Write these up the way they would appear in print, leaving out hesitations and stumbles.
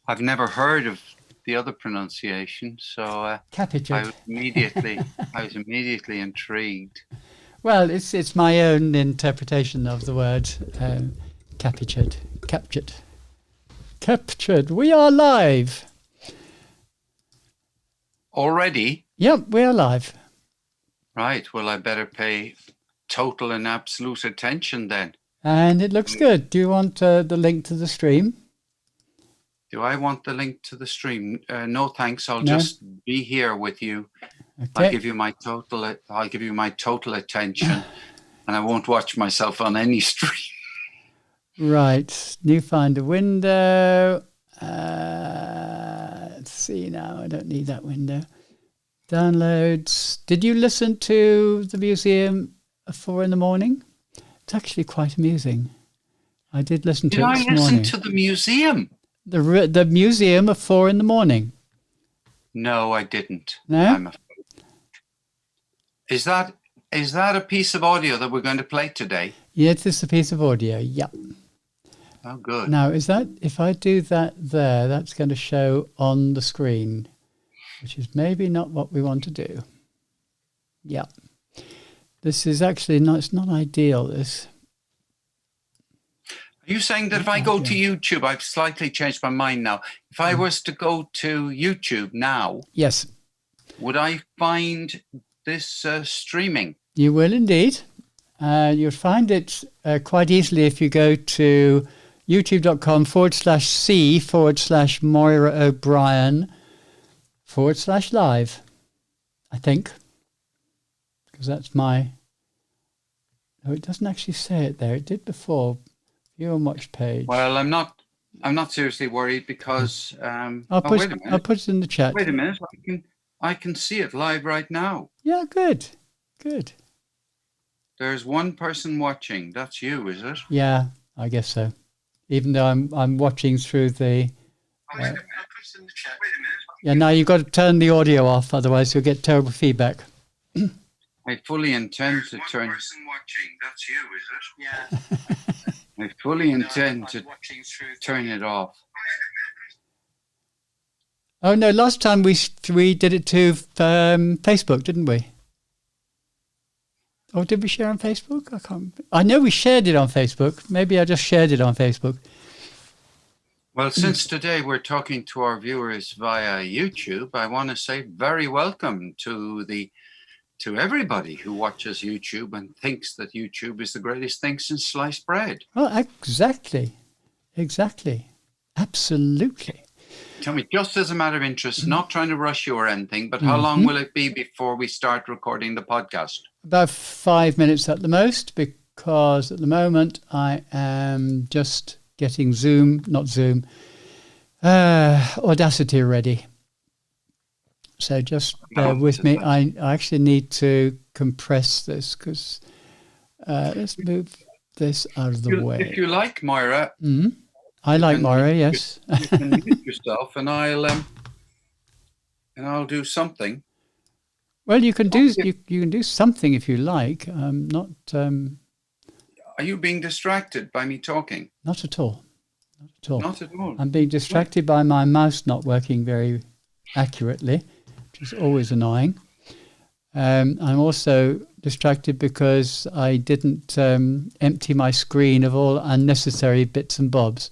I've never heard of the other pronunciation, so Captured. I was immediately intrigued. Well, it's my own interpretation of the word captured. Captured. Captured. We are live. Already? Yep, we are live. Right. Well, I better pay total and absolute attention then. And it looks good. Do you want the link to the stream? Do I want the link to the stream? No, thanks. I'll No? just be here with you. Okay. I'll give you my total attention, and I won't watch myself on any stream. Right. New Finder window. Let's see now. I don't need that window. Downloads. Did you listen to the museum at 4 a.m? It's actually quite amusing. I did listen to it this morning. Did I listen to the museum? The museum at 4 a.m. No, I didn't. No? Is that a piece of audio that we're going to play today? Yes, it's a piece of audio. Yep. Oh, good. Now, if I do that there, that's going to show on the screen, which is maybe not what we want to do. Yep. This is actually not, it's not ideal, this. Are you saying that if I go to YouTube, I've slightly changed my mind now. If I was to go to YouTube now, yes, would I find this streaming? You will indeed. You'll find it quite easily if you go to youtube.com/c/Moira O'Brien /live, I think. Because that's my... No, it doesn't actually say it there. It did before. View and watch page. Well, I'm not seriously worried because I'll put it in the chat. Wait a minute. I can see it live right now. Yeah, good. Good. There's one person watching. That's you, is it? Yeah, I guess so. Even though I'm watching through the... Wait a minute. I'll put it in the chat. Wait a minute. Yeah, now you've got to turn the audio off, otherwise you'll get terrible feedback. I fully intend to turn... One person watching. That's you, is it? Yeah. I fully intend to turn it off. Oh no! Last time we did it to Facebook, didn't we? Or did we share on Facebook? I can't. I know we shared it on Facebook. Maybe I just shared it on Facebook. Well, since today we're talking to our viewers via YouTube, I want to say very welcome to everybody who watches YouTube and thinks that YouTube is the greatest thing since sliced bread. Oh, exactly. Absolutely. Tell me, just as a matter of interest, not trying to rush you or anything, but how long will it be before we start recording the podcast? About 5 minutes at the most, because at the moment I am just getting Audacity ready. So just bear with me. I actually need to compress this because let's move this out of the way. If you like, Moira. I like Moira, yes. You can mute yourself and I'll do something. Well, you can do something if you like. Not. Are you being distracted by me talking? Not at all. Not at all. I'm being distracted by my mouse not working very accurately, which is always annoying. I'm also distracted because I didn't empty my screen of all unnecessary bits and bobs,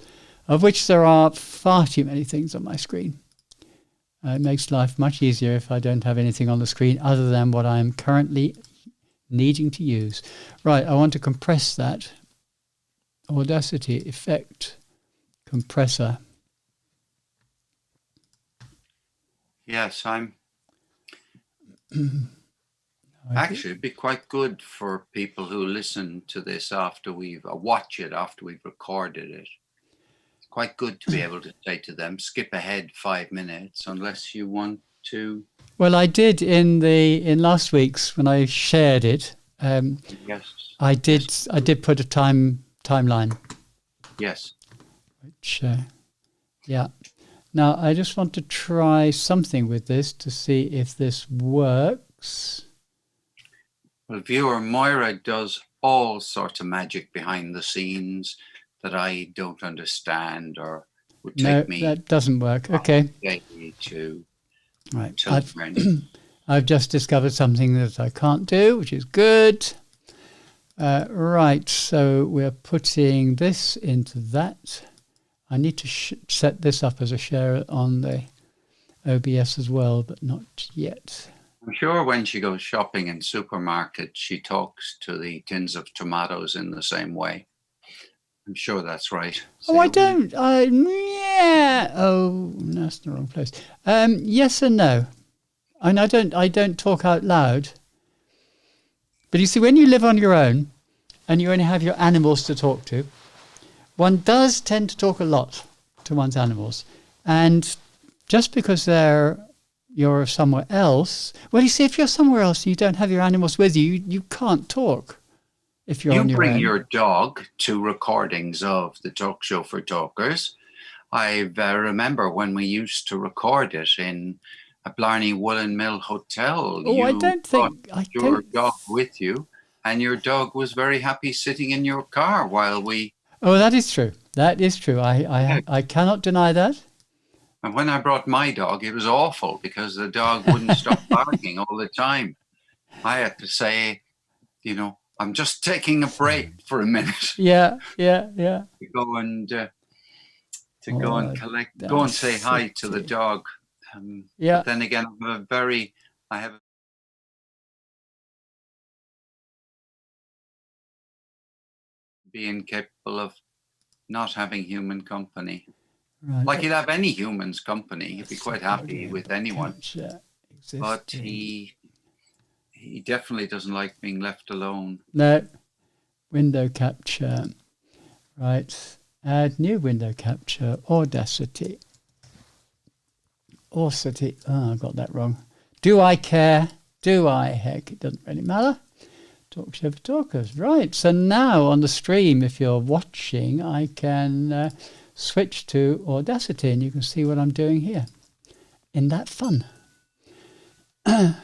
of which there are far too many things on my screen. It makes life much easier if I don't have anything on the screen other than what I am currently needing to use. Right, I want to compress that. Audacity effect compressor. Yes, actually, it'd be quite good for people who listen to this after watch it after we've recorded it. It's quite good to be able to say to them, skip ahead 5 minutes unless you want to. Well, I did in last week's when I shared it. Yes. I did put a timeline. Yes. Which, yeah. Now, I just want to try something with this to see if this works. Well, viewer, Moira does all sorts of magic behind the scenes that I don't understand or would No, take me that doesn't work. Okay. day to Right. learn. I've just discovered something that I can't do, which is good. Right. So we're putting this into that. I need to set this up as a share on the OBS as well, but not yet. I'm sure when she goes shopping in supermarket, she talks to the tins of tomatoes in the same way. I'm sure that's right. Oh, I don't. Yeah. Oh, that's the wrong place. Yes and no. And I don't talk out loud. But you see, when you live on your own and you only have your animals to talk to, one does tend to talk a lot to one's animals. And just because you're somewhere else, well, you see, if you're somewhere else and you don't have your animals with you, you can't talk if you're on your own. You bring your dog to recordings of the Talk Show for Talkers. I remember when we used to record it in a Blarney Woolen Mill Hotel. Oh, I don't think your dog with you, and your dog was very happy sitting in your car while we. Oh, that is true. That is true. I cannot deny that. And when I brought my dog, it was awful because the dog wouldn't stop barking all the time. I had to say, I'm just taking a break for a minute. Yeah. To go and collect, go and say hi to the dog. But then again, I have being capable of not having human company. Right. Like he'd have any human's company. He'd be quite happy with anyone. But he definitely doesn't like being left alone. No. Window capture. Right. Add new window capture. Audacity. Oh, I got that wrong. Do I care? Do I? Heck, it doesn't really matter. Talk Show for Talkers. Right. So now on the stream, if you're watching, I can switch to Audacity and you can see what I'm doing here. Isn't that fun? What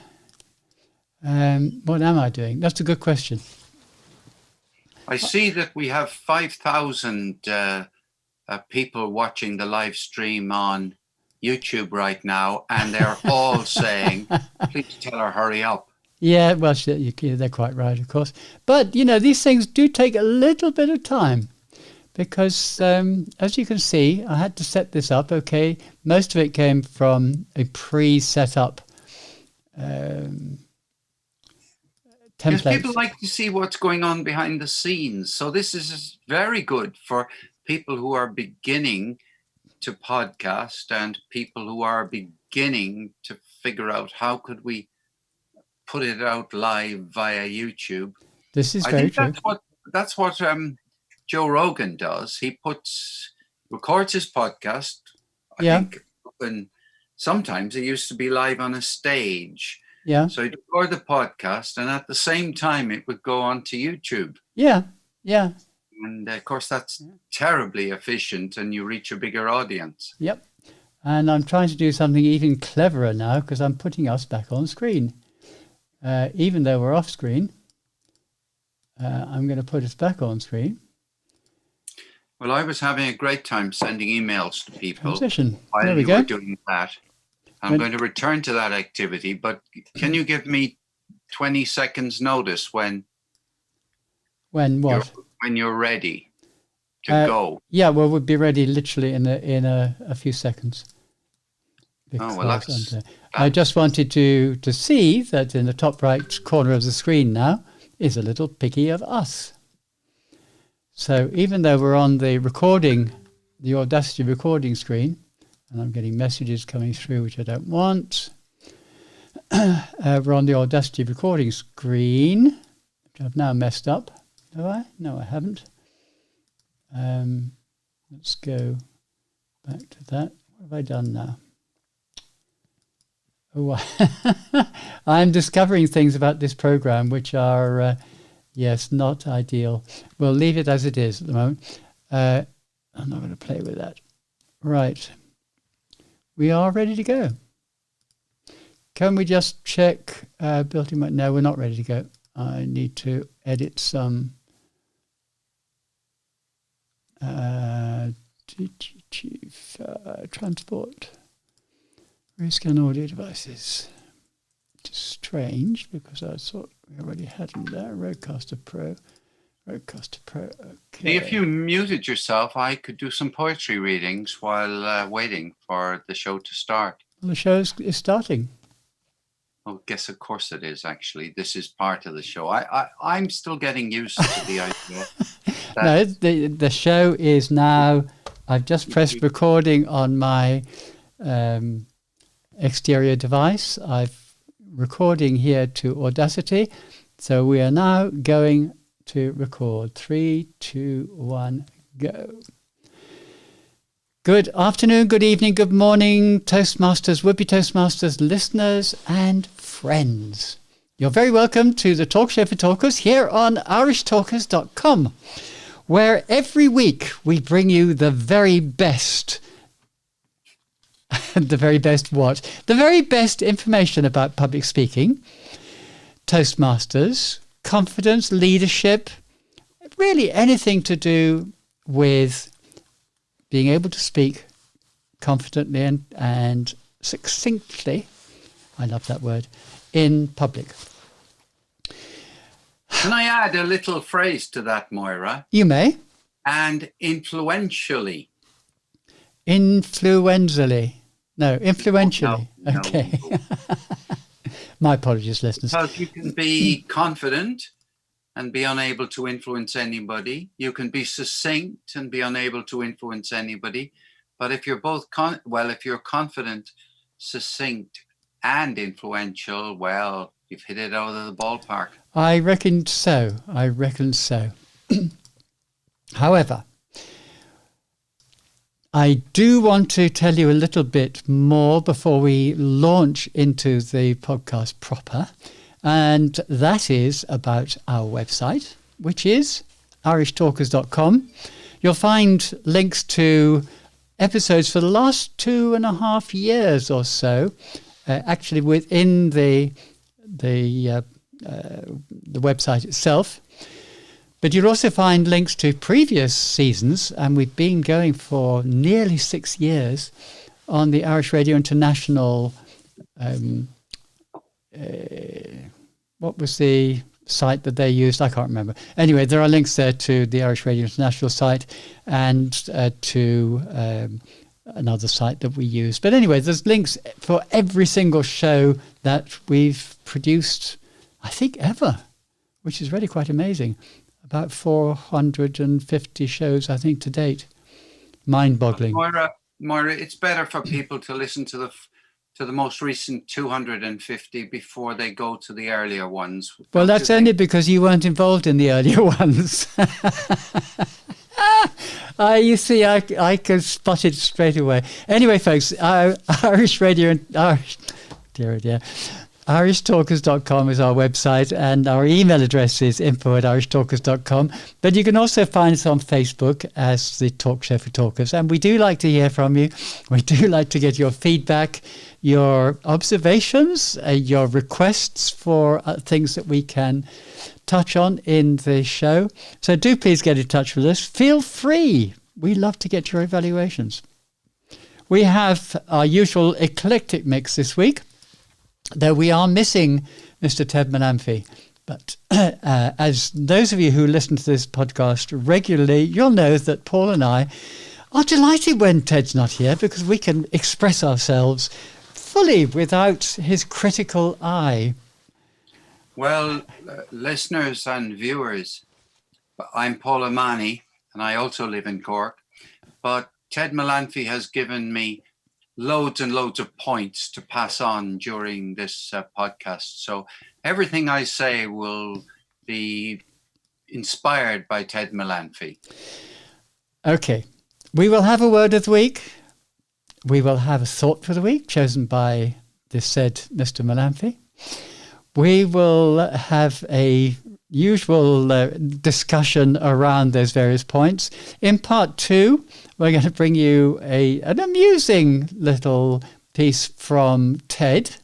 am I doing? That's a good question. I see that we have 5,000 people watching the live stream on YouTube right now, and they're all saying, please tell her, hurry up. Yeah, well, they're quite right, of course. But, these things do take a little bit of time because, as you can see, I had to set this up, okay? Most of it came from a pre-set up template. Because people like to see what's going on behind the scenes. So this is very good for people who are beginning to podcast and people who are beginning to figure out how could we put it out live via YouTube. This is very true. That's what Joe Rogan does. He records his podcast. I think, and sometimes it used to be live on a stage. Yeah. So he'd record the podcast, and at the same time, it would go onto YouTube. Yeah. And of course, that's terribly efficient, and you reach a bigger audience. Yep. And I'm trying to do something even cleverer now because I'm putting us back on screen. Even though we're off screen, I'm going to put us back on screen. Well, I was having a great time sending emails to people Transition. while There we you go. were doing that. I'm going to return to that activity, but can you give me 20 seconds notice when what? When you're ready to go? Yeah, well, we'll be ready literally in a few seconds. I just wanted to see that in the top right corner of the screen now is a little pickie of us. So even though we're on the Audacity recording screen, and I'm getting messages coming through which I don't want, we're on the Audacity recording screen, which I've now messed up. Have I? No, I haven't. Let's go back to that. What have I done now? Oh, I'm discovering things about this program which are, not ideal. We'll leave it as it is at the moment. I'm not going to play with that. Right. We are ready to go. Can we just check built-in? No, we're not ready to go. I need to edit some. Chief transport. Rescan audio devices. Which is strange because I thought we already had them there. Rodecaster Pro. Okay. If you muted yourself, I could do some poetry readings while waiting for the show to start. Well, the show is starting. Oh, guess of course it is, actually. This is part of the show. I'm still getting used to the idea. No, the show is now. I've just pressed recording on my exterior device. I'm recording here to Audacity. So we are now going to record. 3, 2, 1, go. Good afternoon, good evening, good morning, Toastmasters, would-be Toastmasters, listeners and friends. You're very welcome to the Talk Show for Talkers here on irishtalkers.com, where every week we bring you the very best. The very best what? The very best information about public speaking, Toastmasters, confidence, leadership, really anything to do with being able to speak confidently and succinctly, I love that word, in public. Can I add a little phrase to that, Moira? You may. And influentially. Influentially. No, influentially. No. Okay. My apologies, listeners. Because you can be confident and be unable to influence anybody. You can be succinct and be unable to influence anybody. But if you're both, if you're confident, succinct, and influential, well, you've hit it out of the ballpark. I reckon so. However, I do want to tell you a little bit more before we launch into the podcast proper. And that is about our website, which is irishtalkers.com. You'll find links to episodes for the last 2.5 years or so, actually within the website itself. But you'll also find links to previous seasons, and we've been going for nearly 6 years on the Irish Radio International. What was the site that they used? I can't remember. Anyway, there are links there to the Irish Radio International site and to another site that we use. But anyway, there's links for every single show that we've produced, I think, ever, which is really quite amazing. About 450 shows, I think, to date. Mind-boggling. Moira, it's better for people to listen to the most recent 250 before they go to the earlier ones. Well, that's only because you weren't involved in the earlier ones. You see, I could spot it straight away. Anyway, folks, Irish Radio and irishtalkers.com is our website, and our email address is info@irishtalkers.com. But you can also find us on Facebook as the Talk Show for Talkers. And we do like to hear from you. We do like to get your feedback, your observations, your requests for things that we can touch on in the show. So do please get in touch with us. Feel free. We love to get your evaluations. We have our usual eclectic mix this week, though we are missing Mr. Ted Malamphy. But as those of you who listen to this podcast regularly, you'll know that Paul and I are delighted when Ted's not here because we can express ourselves fully without his critical eye. Well, listeners and viewers, I'm Paul O'Mahony, and I also live in Cork. But Ted Malamphy has given me loads and loads of points to pass on during this podcast. So everything I say will be inspired by Ted Malamphy. Okay. We will have a word of the week. We will have a thought for the week chosen by the said Mr. Malamphy. We will have a usual discussion around those various points. In part 2, we're going to bring you an amusing little piece from TED.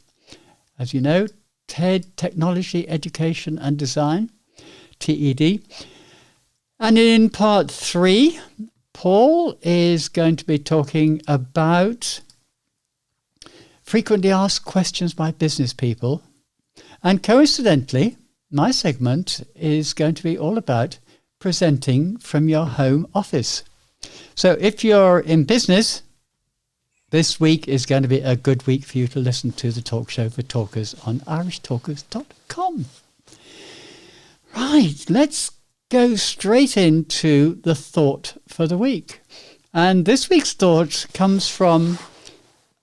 As you know, TED, Technology, Education and Design, TED. And in part 3, Paul is going to be talking about frequently asked questions by business people. And coincidentally, my segment is going to be all about presenting from your home office. So if you're in business, this week is going to be a good week for you to listen to the talk show for talkers on irishtalkers.com. Right, let's go straight into the thought for the week. And this week's thought comes from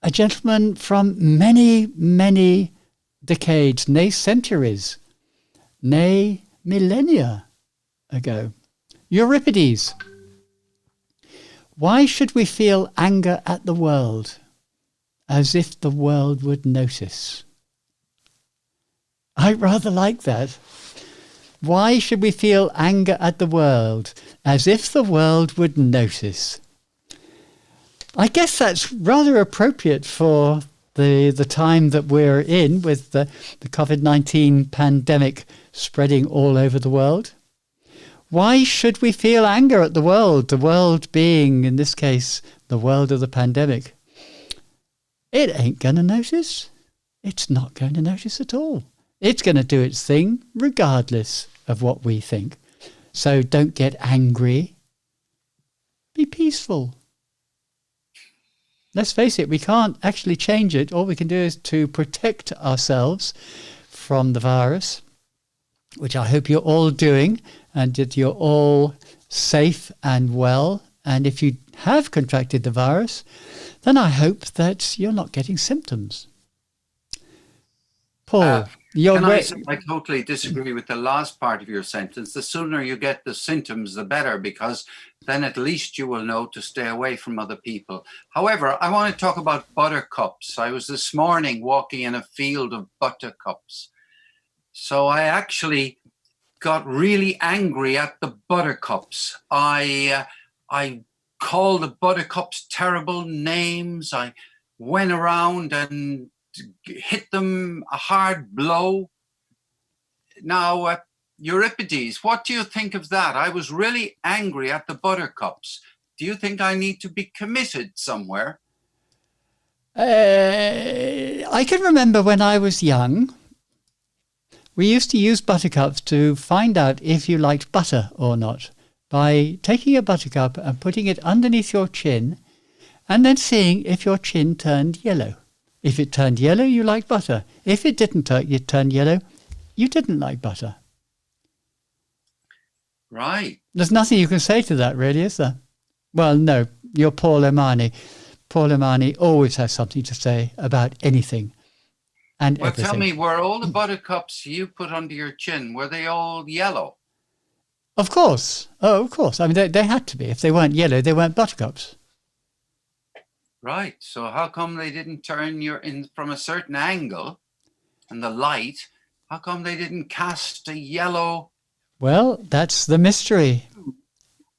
a gentleman from many, many decades, nay centuries, nay millennia ago. Euripides. Why should we feel anger at the world as if the world would notice? I rather like that. Why should we feel anger at the world as if the world would notice? I guess that's rather appropriate for the time that we're in with the COVID-19 pandemic spreading all over the world. Why should we feel anger at the world being, in this case, the world of the pandemic? It ain't going to notice. It's not going to notice at all. It's going to do its thing regardless of what we think. So don't get angry. Be peaceful. Let's face it, we can't actually change it. All we can do is to protect ourselves from the virus, which I hope you're all doing, and that you're all safe and well. And if you have contracted the virus, then I hope that you're not getting symptoms. Paul, I totally disagree with the last part of your sentence. The sooner you get the symptoms, the better, because then at least you will know to stay away from other people. However, I want to talk about buttercups. I was this morning walking in a field of buttercups. So I actually got really angry at the buttercups. I called the buttercups terrible names. I went around and hit them a hard blow. Now, Euripides, what do you think of that? I was really angry at the buttercups. Do you think I need to be committed somewhere? I can remember when I was young, we used to use buttercups to find out if you liked butter or not by taking a buttercup and putting it underneath your chin and then seeing if your chin turned yellow. If it turned yellow, you liked butter. If it didn't turn yellow, you didn't like butter. Right. There's nothing you can say to that, really, is there? Well, no, you're Paul Omani. Paul Omani always has something to say about anything and everything. Well, tell me, were all the buttercups you put under your chin, were they all yellow? Of course. Oh, of course. I mean, they had to be. If they weren't yellow, they weren't buttercups. Right. So how come they didn't turn in from a certain angle and the light? How come they didn't cast a yellow? Well, that's the mystery.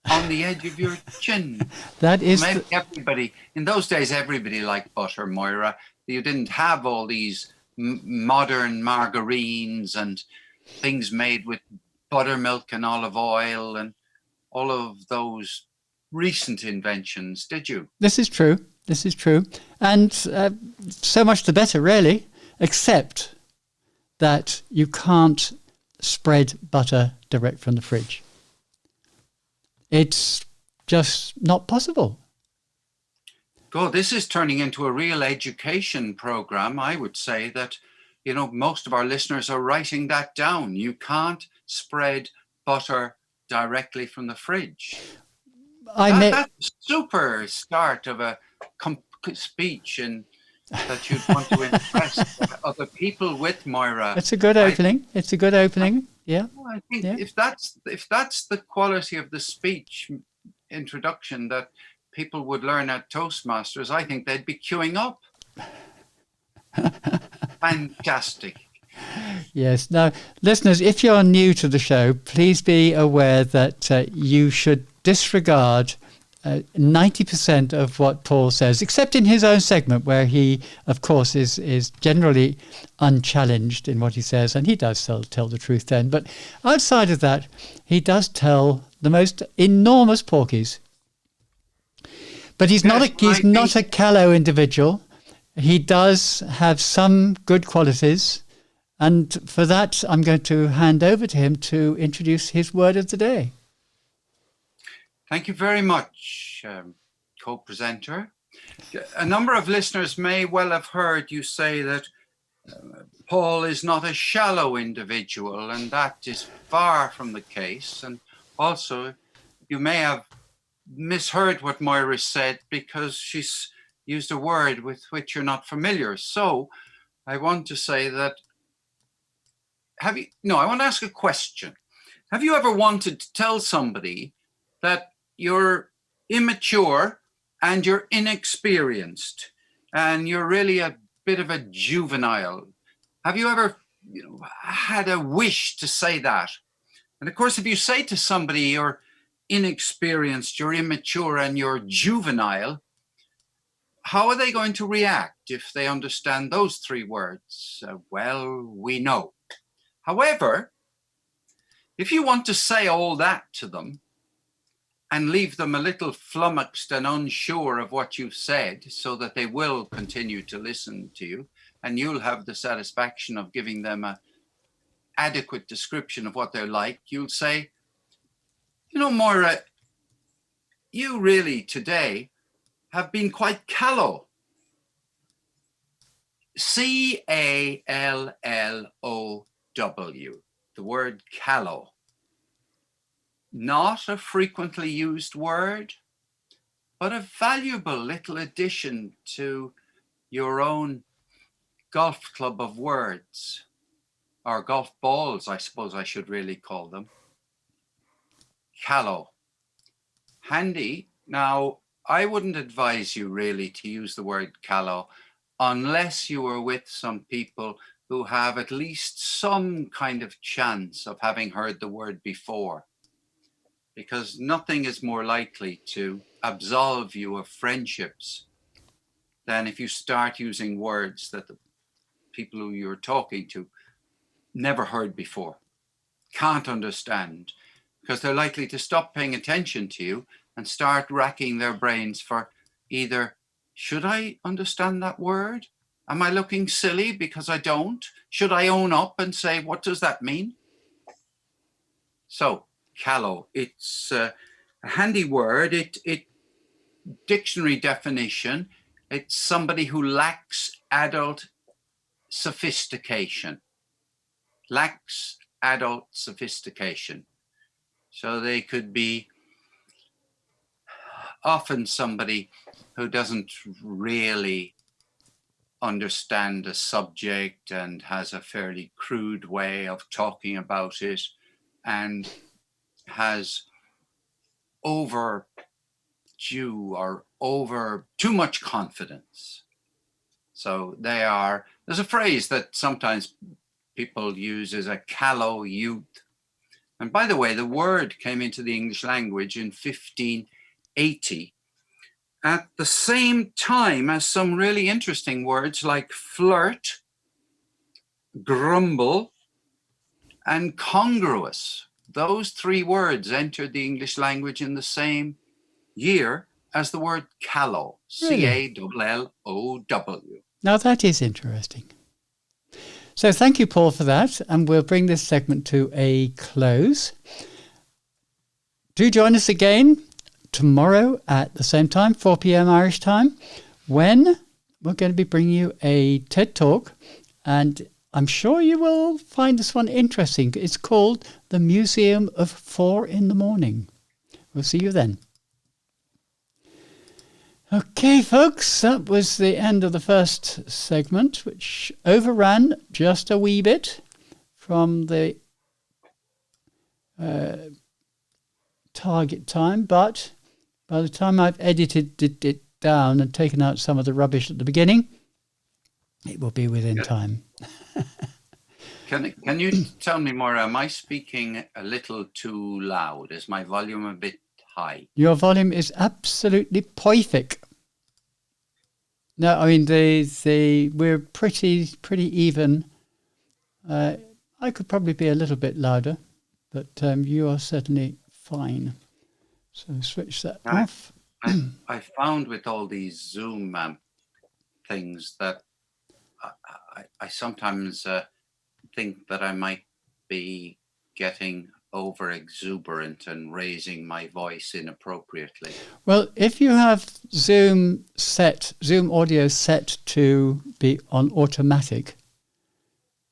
On the edge of your chin. That is everybody. In those days, everybody liked butter, Moira. You didn't have all these modern margarines and things made with buttermilk and olive oil and all of those recent inventions, did you? This is true. This is true. And so much the better, really, except that you can't spread butter direct from the fridge. It's just not possible. God, this is turning into a real education program. I would say that, most of our listeners are writing that down. You can't spread butter directly from the fridge. That's a super start of a speech and that you'd want to impress other people with, Moira. It's a good opening. It's a good opening. Yeah. I think if that's the quality of the speech introduction that people would learn at Toastmasters, I think they'd be queuing up. Fantastic. Yes. Now, listeners, if you're new to the show, please be aware that you should disregard 90% of what Paul says, except in his own segment where he, of course, is generally unchallenged in what he says, and he does tell the truth then. But outside of that, he does tell the most enormous porkies. But he's Yes, not a callow individual. He does have some good qualities. And for that, I'm going to hand over to him to introduce his word of the day. Thank you very much, co-presenter. A number of listeners may well have heard you say that Paul is not a shallow individual, and that is far from the case. And also, you may have misheard what Moira said because she's used a word with which you're not familiar. So I want to say that, I want to ask a question. Have you ever wanted to tell somebody that you're immature and you're inexperienced and you're really a bit of a juvenile? Have you ever had a wish to say that? And of course, if you say to somebody you're inexperienced, you're immature, and you're juvenile, how are they going to react if they understand those three words? Well, we know. However, if you want to say all that to them and leave them a little flummoxed and unsure of what you've said so that they will continue to listen to you, and you'll have the satisfaction of giving them an adequate description of what they're like, you'll say, Moira, you really today have been quite callow. Callow, the word callow. Not a frequently used word, but a valuable little addition to your own golf club of words, or golf balls, I suppose I should really call them. Callow. Handy. Now, I wouldn't advise you really to use the word callow unless you were with some people who have at least some kind of chance of having heard the word before, because nothing is more likely to absolve you of friendships than if you start using words that the people who you're talking to never heard before, can't understand, because they're likely to stop paying attention to you and start racking their brains for either, should I understand that word? Am I looking silly because I don't? Should I own up and say, what does that mean? So, callow, it's a handy word. It dictionary definition, it's somebody who lacks adult sophistication. Lacks adult sophistication. So they could be often somebody who doesn't really understand a subject and has a fairly crude way of talking about it and has too much confidence. So there's a phrase that sometimes people use as a callow youth. And by the way, the word came into the English language in 1580 at the same time as some really interesting words like flirt, grumble, and congruous. Those three words entered the English language in the same year as the word callow, Really? Callow. Now that is interesting. So thank you, Paul, for that. And we'll bring this segment to a close. Do join us again tomorrow at the same time, 4 p.m. Irish time, when we're going to be bringing you a TED Talk. And I'm sure you will find this one interesting. It's called The Museum of 4 in the Morning. We'll see you then. Okay, folks, that was the end of the first segment, which overran just a wee bit from the target time. But by the time I've edited it down and taken out some of the rubbish at the beginning, it will be within time. Can you tell me, Moira, am I speaking a little too loud? Is my volume a bit high? Your volume is absolutely perfect. No, I mean we're pretty even. I could probably be a little bit louder, but you are certainly fine. So switch that off. I found with all these Zoom things that I sometimes think that I might be getting over exuberant and raising my voice inappropriately. Well, if you have Zoom audio set to be on automatic,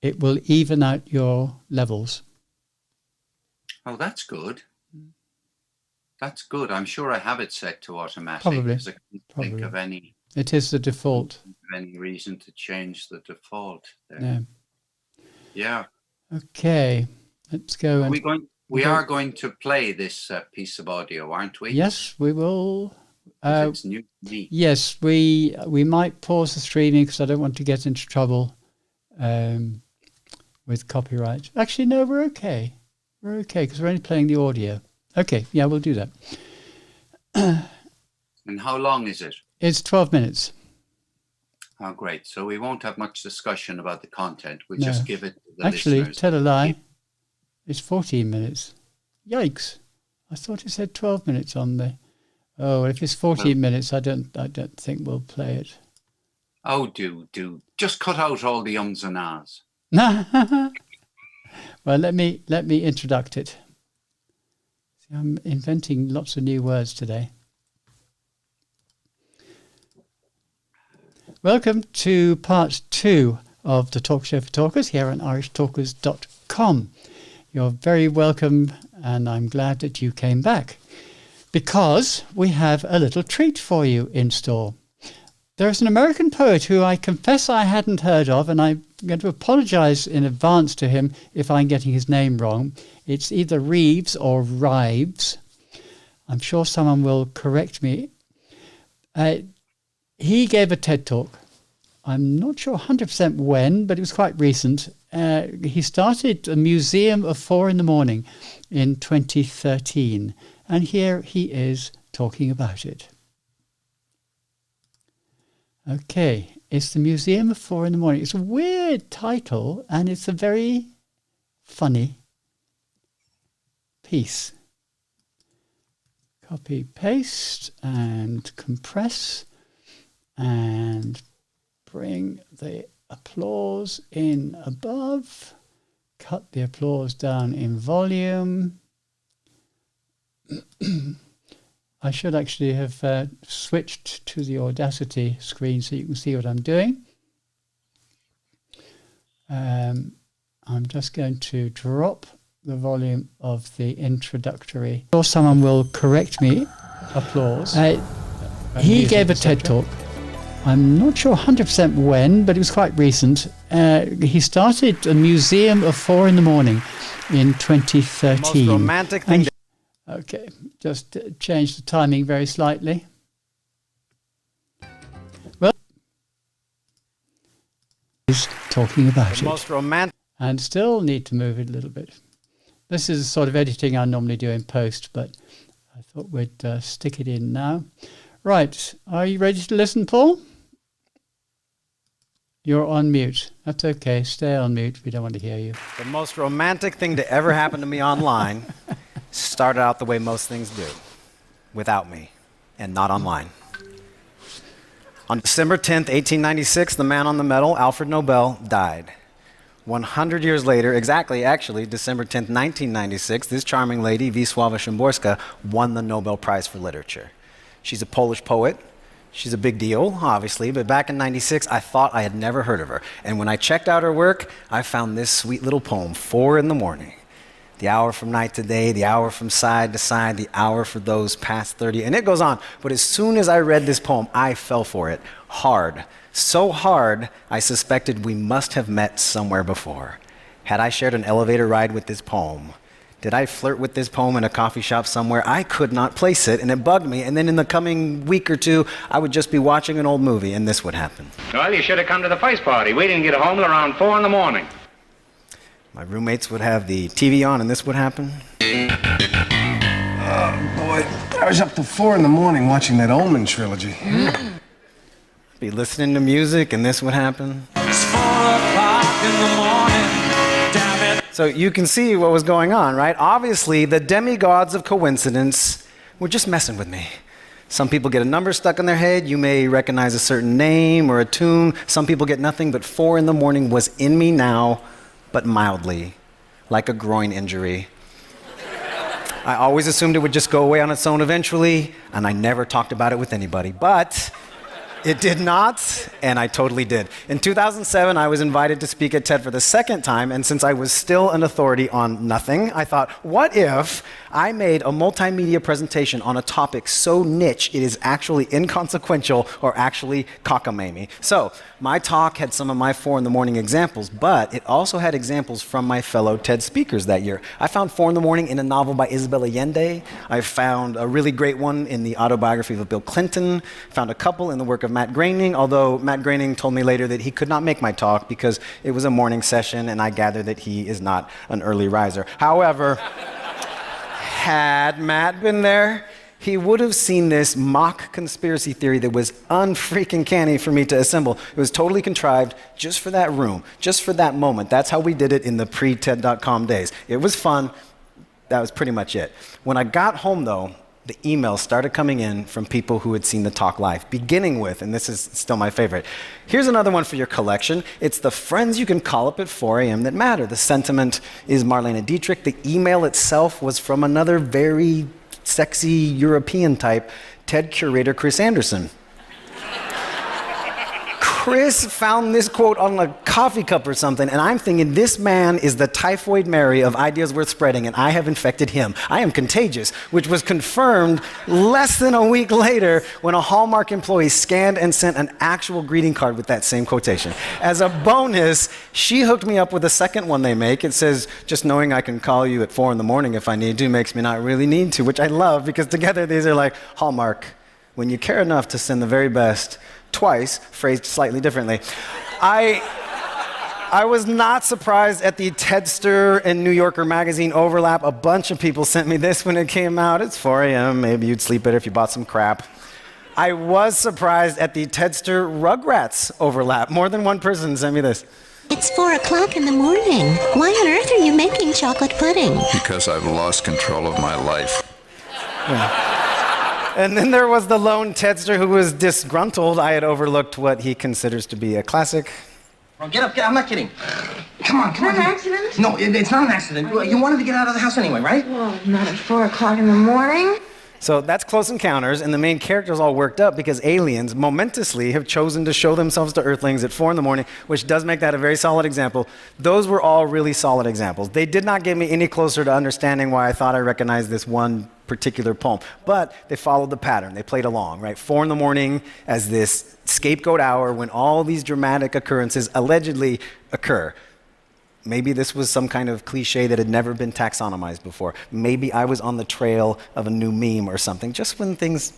it will even out your levels. Oh, that's good. That's good. I'm sure I have it set to automatic. Probably. Because I can't think of any. It is the default. Any reason to change the default there? No. Yeah. Okay. Let's go. We are going to play this piece of audio, aren't we? Yes, we will. It's new to me. Yes, we might pause the streaming because I don't want to get into trouble with copyright. Actually, no, we're okay. We're okay because we're only playing the audio. Okay, yeah, we'll do that. And how long is it? It's 12 minutes. Oh, great. So we won't have much discussion about the content. We'll No. just give it to the Actually, listeners. tell a lie. It's 14 minutes. Yikes. I thought it said 12 minutes on the... Oh, if it's 14 minutes, I don't think we'll play it. Oh, do. Just cut out all the ums and ahs. Well, let me introduce it. See, I'm inventing lots of new words today. Welcome to part 2 of the Talk Show for Talkers here on irishtalkers.com. You're very welcome, and I'm glad that you came back because we have a little treat for you in store. There's an American poet who I confess I hadn't heard of, and I'm going to apologize in advance to him if I'm getting his name wrong. It's either Reeves or Rives. I'm sure someone will correct me. He gave a TED Talk. I'm not sure 100% when, but it was quite recent. He started a museum of 4 in the morning in 2013. And here he is talking about it. Okay, it's the Museum of 4 in the morning. It's a weird title, and it's a very funny piece. Copy, paste, and compress, and bring the applause in above. Cut the applause down in volume. I should actually have switched to the Audacity screen so you can see what I'm doing. I'm just going to drop the volume of the introductory. Or someone will correct me. Applause. He gave a TED Talk. I'm not sure 100% when, but it was quite recent. He started a museum of 4 in the morning in 2013. The most romantic thing. Okay, just change the timing very slightly. Well, he's talking about The most romantic. and still need to move it a little bit. This is the sort of editing I normally do in post, but I thought we'd stick it in now. Right, are you ready to listen, Paul? You're on mute. That's okay, stay on mute. We don't want to hear you. The most romantic thing to ever happen to me online started out the way most things do, without me, and not online. On December 10th, 1896, the man on the medal, Alfred Nobel, died. 100 years later, exactly, actually, December 10th, 1996, this charming lady, Wisława Szymborska, won the Nobel Prize for Literature. She's a Polish poet. She's a big deal, obviously, but back in 96, I thought I had never heard of her. And when I checked out her work, I found this sweet little poem, 4 in the morning. The hour from night to day, the hour from side to side, the hour for those past 30. And it goes on. But as soon as I read this poem, I fell for it hard. So hard, I suspected we must have met somewhere before. Had I shared an elevator ride with this poem? Did I flirt with this poem in a coffee shop somewhere? I could not place it, and it bugged me. And then in the coming week or two, I would just be watching an old movie, and this would happen. Well, you should have come to the first party. We didn't get home till around 4 in the morning. My roommates would have the TV on, and this would happen. Oh, boy. I was up till 4 in the morning watching that Omen trilogy. Be listening to music, and this would happen. It's 4 o'clock in the morning. Damn it. So you can see what was going on, right? Obviously, the demigods of coincidence were just messing with me. Some people get a number stuck in their head. You may recognize a certain name or a tune. Some people get nothing, but 4 in the morning was in me now, but mildly, like a groin injury. I always assumed it would just go away on its own eventually, and I never talked about it with anybody. But it did not, and I totally did. In 2007, I was invited to speak at TED for the second time, and since I was still an authority on nothing, I thought, what if I made a multimedia presentation on a topic so niche it is actually inconsequential or actually cockamamie? So, my talk had some of my 4 in the morning examples, but it also had examples from my fellow TED speakers that year. I found 4 in the morning in a novel by Isabel Allende. I found a really great one in the autobiography of Bill Clinton. Found a couple in the work of Matt Groening, although Matt Groening told me later that he could not make my talk because it was a morning session, and I gather that he is not an early riser. However, had Matt been there, he would have seen this mock conspiracy theory that was unfreaking canny for me to assemble. It was totally contrived just for that room, just for that moment. That's how we did it in the pre-TED.com days. It was fun. That was pretty much it. When I got home, though, the emails started coming in from people who had seen the talk live, beginning with, and this is still my favorite, here's another one for your collection. It's the friends you can call up at 4 a.m. that matter. The sentiment is Marlene Dietrich. The email itself was from another very sexy European type, TED curator Chris Anderson. Chris found this quote on a coffee cup or something, and I'm thinking, this man is the typhoid Mary of ideas worth spreading, and I have infected him. I am contagious, which was confirmed less than a week later when a Hallmark employee scanned and sent an actual greeting card with that same quotation. As a bonus, she hooked me up with a second one they make. It says, just knowing I can call you at 4 in the morning if I need to makes me not really need to, which I love because together these are like, Hallmark, when you care enough to send the very best, twice, phrased slightly differently. I was not surprised at the Tedster and New Yorker magazine overlap. A bunch of people sent me this when it came out. It's 4 a.m., maybe you'd sleep better if you bought some crap. I was surprised at the Tedster Rugrats overlap. More than one person sent me this. It's 4 o'clock in the morning. Why on earth are you making chocolate pudding? Because I've lost control of my life. Yeah. And then there was the lone Tedster who was disgruntled. I had overlooked what he considers to be a classic. Well, get up, I'm not kidding. Come on. Is that an accident? No, it's not an accident. You wanted to get out of the house anyway, right? Well, not at 4 o'clock in the morning. So that's Close Encounters, and the main character's all worked up because aliens momentously have chosen to show themselves to Earthlings at 4 in the morning, which does make that a very solid example. Those were all really solid examples. They did not get me any closer to understanding why I thought I recognized this one particular poem, but they followed the pattern. They played along, right? 4 in the morning as this scapegoat hour when all these dramatic occurrences allegedly occur. Maybe this was some kind of cliche that had never been taxonomized before. Maybe I was on the trail of a new meme or something, just when things,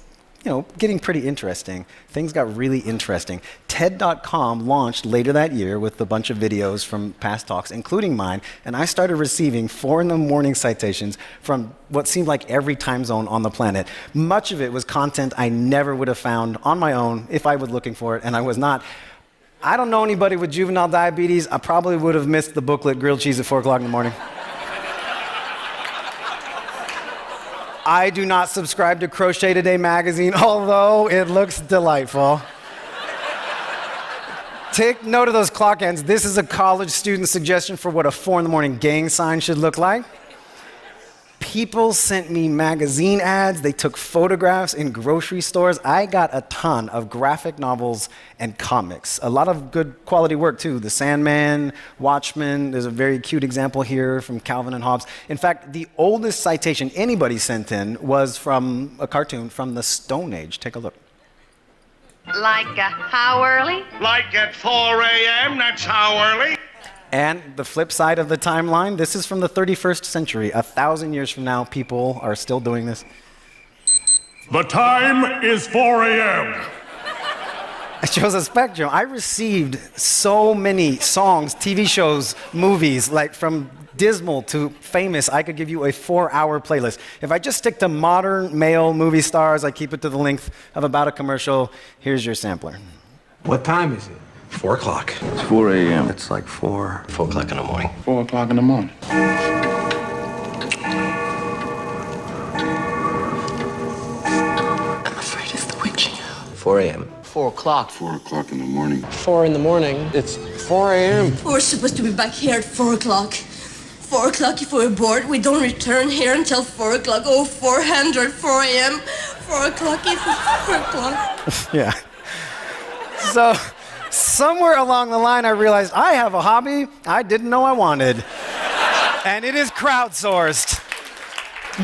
getting pretty interesting. Things got really interesting. TED.com launched later that year with a bunch of videos from past talks, including mine, and I started receiving 4 in the morning citations from what seemed like every time zone on the planet. Much of it was content I never would have found on my own if I was looking for it, and I was not. I don't know anybody with juvenile diabetes. I probably would have missed the booklet Grilled Cheese at 4 o'clock in the morning. I do not subscribe to Crochet Today magazine, although it looks delightful. Take note of those clock ends. This is a college student suggestion for what a 4 in the morning gang sign should look like. People sent me magazine ads. They took photographs in grocery stores. I got a ton of graphic novels and comics. A lot of good quality work, too. The Sandman, Watchmen. There's a very cute example here from Calvin and Hobbes. In fact, the oldest citation anybody sent in was from a cartoon from the Stone Age. Take a look. Like how early? Like at 4 a.m., that's how early. And the flip side of the timeline, this is from the 31st century. 1,000 years from now, people are still doing this. The time is 4 a.m. It shows a spectrum. I received so many songs, TV shows, movies, like from dismal to famous. I could give you a 4-hour playlist. If I just stick to modern male movie stars, I keep it to the length of about a commercial. Here's your sampler. What time is it? 4 o'clock. It's 4 a.m. It's like 4 o'clock in the morning. 4 o'clock in the morning. I'm afraid 4 a.m. 4 o'clock. 4 o'clock in the morning. 4 in the morning. It's 4 a.m. We're supposed to be back here at 4 o'clock. 4 o'clock if we're bored. We don't return here until 4 o'clock. Oh, 400, 4 a.m. 4 o'clock if it's 4 o'clock. Yeah. So, somewhere along the line, I realized I have a hobby I didn't know I wanted. And it is crowdsourced.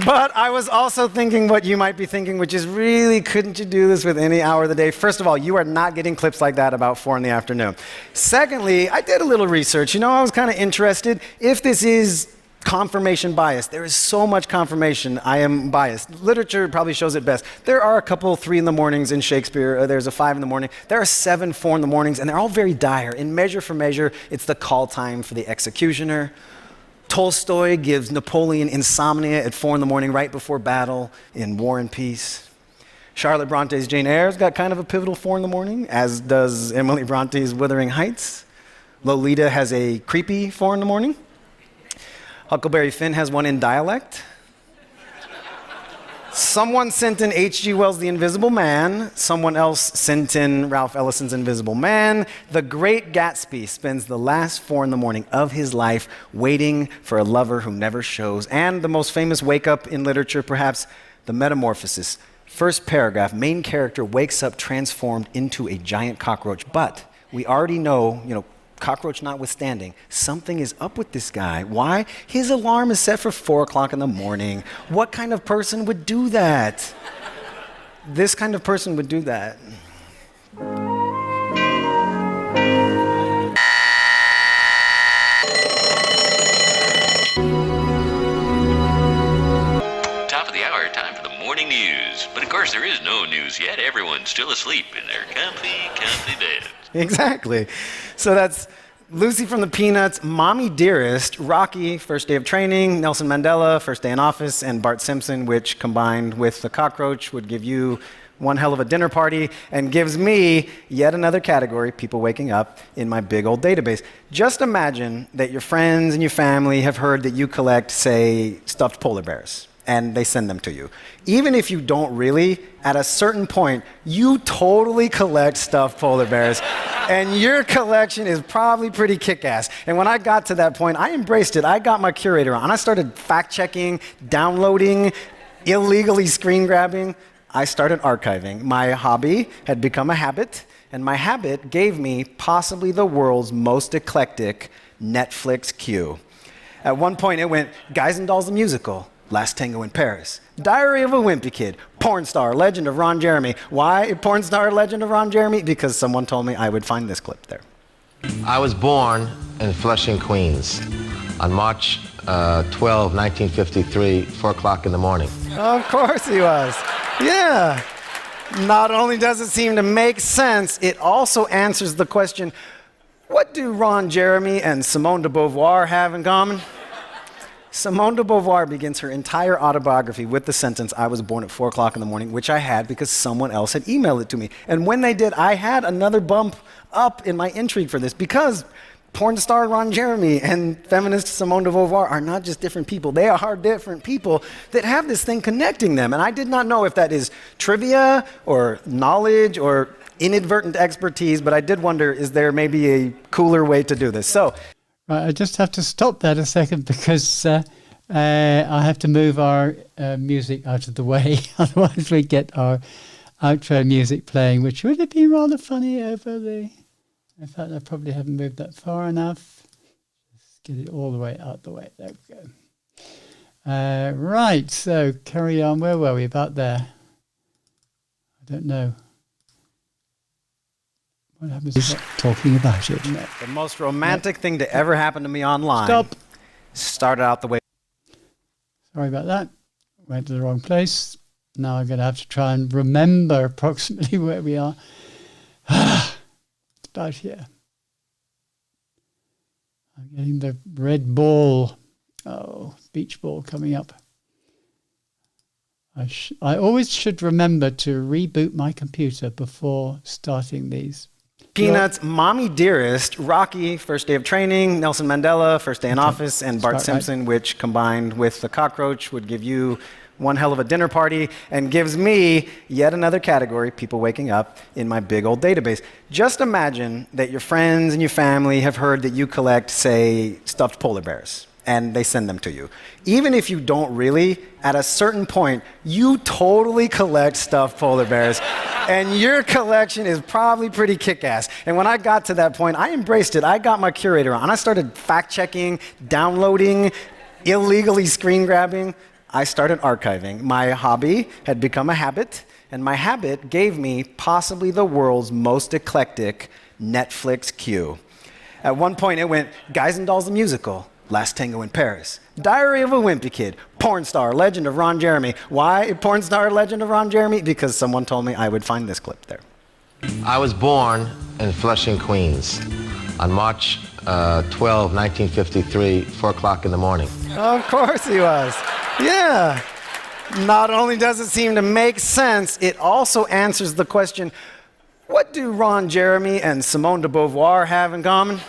But I was also thinking what you might be thinking, which is really, couldn't you do this with any hour of the day? First of all, you are not getting clips like that about 4 in the afternoon. Secondly, I did a little research. You know, I was kind of interested if this is confirmation bias. There is so much confirmation I am biased. Literature probably shows it best. There are a couple 3 in the mornings in Shakespeare. There's a 5 in the morning. There are 7 4 in the mornings, and they're all very dire. In Measure for Measure, it's the call time for the executioner. Tolstoy gives Napoleon insomnia at 4 in the morning right before battle in War and Peace. Charlotte Bronte's Jane Eyre's got kind of a pivotal 4 in the morning, as does Emily Bronte's Wuthering Heights. Lolita has a creepy 4 in the morning. Huckleberry Finn has one in dialect. Someone sent in H.G. Wells' The Invisible Man. Someone else sent in Ralph Ellison's Invisible Man. The Great Gatsby spends the last 4 in the morning of his life waiting for a lover who never shows. And the most famous wake-up in literature, perhaps, The Metamorphosis. First paragraph, main character wakes up transformed into a giant cockroach. But we already know, cockroach notwithstanding, something is up with this guy. Why? His alarm is set for 4 o'clock in the morning. What kind of person would do that? This kind of person would do that. Top of the hour, time for the morning news. But of course, there is no news yet. Everyone's still asleep in their comfy beds. Exactly. So that's Lucy from the Peanuts, Mommy Dearest, Rocky, First Day of Training, Nelson Mandela, First Day in Office, and Bart Simpson, which combined with the cockroach would give you one hell of a dinner party and gives me yet another category, people waking up, in my big old database. Just imagine that your friends and your family have heard that you collect, say, stuffed polar bears, and they send them to you. Even if you don't really, at a certain point, you totally collect stuffed polar bears, and your collection is probably pretty kick-ass. And when I got to that point, I embraced it. I got my curator on. I started fact-checking, downloading, illegally screen-grabbing. I started archiving. My hobby had become a habit, and my habit gave me possibly the world's most eclectic Netflix queue. At one point, it went Guys and Dolls the Musical, Last Tango in Paris, Diary of a Wimpy Kid, Porn Star, Legend of Ron Jeremy. Why Porn Star, Legend of Ron Jeremy? Because someone told me I would find this clip there. I was born in Flushing, Queens on March 12, 1953, 4 o'clock in the morning. Of course he was. Yeah. Not only does it seem to make sense, it also answers the question, what do Ron Jeremy and Simone de Beauvoir have in common? Simone de Beauvoir begins her entire autobiography with the sentence, I was born at 4 o'clock in the morning, which I had because someone else had emailed it to me. And when they did, I had another bump up in my intrigue for this because porn star Ron Jeremy and feminist Simone de Beauvoir are not just different people. They are different people that have this thing connecting them. And I did not know if that is trivia or knowledge or inadvertent expertise, but I did wonder, is there maybe a cooler way to do this? So, right, I just have to stop that a second because I have to move our music out of the way. Otherwise we get our outro music playing, which would have been rather funny over the... In fact, I probably haven't moved that far enough. Just get it all the way out the way. There we go. Right, so carry on. Where were we? About there. I don't know. What happens is talking about it. The most romantic thing to ever happen to me online. Stop. Started out the way. Sorry about that. Went to the wrong place. Now I'm going to have to try and remember approximately where we are. It's about here. I'm getting the red ball. Oh, beach ball coming up. I always should remember to reboot my computer before starting these. Peanuts, Mommy Dearest, Rocky, First Day of Training, Nelson Mandela, First Day in Office, and Bart Simpson, which combined with the cockroach would give you one hell of a dinner party, and gives me yet another category, people waking up, in my big old database. Just imagine that your friends and your family have heard that you collect, say, stuffed polar bears, and they send them to you. Even if you don't really, at a certain point, you totally collect stuffed polar bears, and your collection is probably pretty kick-ass. And when I got to that point, I embraced it. I got my curator on. I started fact-checking, downloading, illegally screen grabbing. I started archiving. My hobby had become a habit, and my habit gave me possibly the world's most eclectic Netflix queue. At one point, it went Guys and Dolls the Musical, Last Tango in Paris, Diary of a Wimpy Kid, Porn Star, Legend of Ron Jeremy. Why Porn Star, Legend of Ron Jeremy? Because someone told me I would find this clip there. I was born in Flushing, Queens on March 12, 1953, 4 o'clock in the morning. Of course he was. Yeah. Not only does it seem to make sense, it also answers the question, what do Ron Jeremy and Simone de Beauvoir have in common?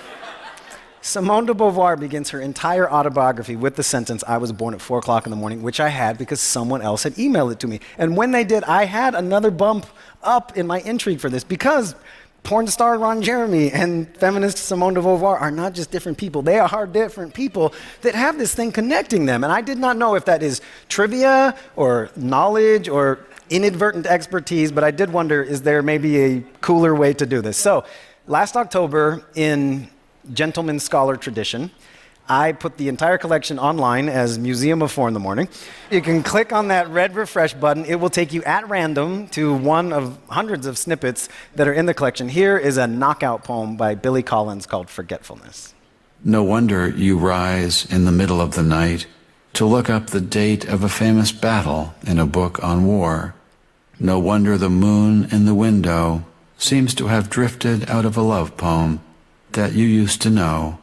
Simone de Beauvoir begins her entire autobiography with the sentence, I was born at 4 o'clock in the morning, which I had because someone else had emailed it to me. And when they did, I had another bump up in my intrigue for this because porn star Ron Jeremy and feminist Simone de Beauvoir are not just different people. They are different people that have this thing connecting them. And I did not know if that is trivia or knowledge or inadvertent expertise, but I did wonder, is there maybe a cooler way to do this? So last October, in gentleman scholar tradition, I put the entire collection online as Museum of 4 in the Morning. You can click on that red refresh button. It will take you at random to one of hundreds of snippets that are in the collection. Here is a knockout poem by Billy Collins called Forgetfulness. No wonder you rise in the middle of the night to look up the date of a famous battle in a book on war. No wonder the moon in the window seems to have drifted out of a love poem that you used to know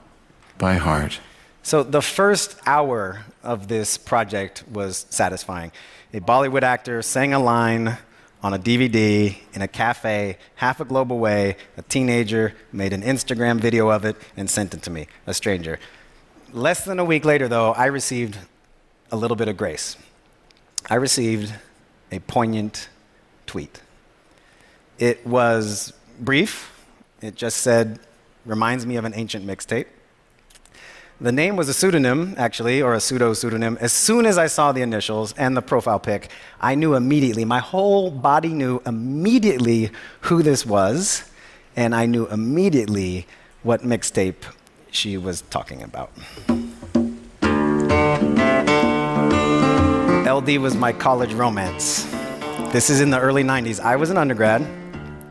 by heart. So the first hour of this project was satisfying. A Bollywood actor sang a line on a DVD in a cafe half a globe away. A teenager made an Instagram video of it and sent it to me, a stranger. Less than a week later, though, I received a little bit of grace. I received a poignant tweet. It was brief. It just said, reminds me of an ancient mixtape. The name was a pseudonym, actually, or a pseudo-pseudonym. As soon as I saw the initials and the profile pic, I knew immediately, my whole body knew immediately who this was, and I knew immediately what mixtape she was talking about. LD was my college romance. This is in the early 90s. I was an undergrad.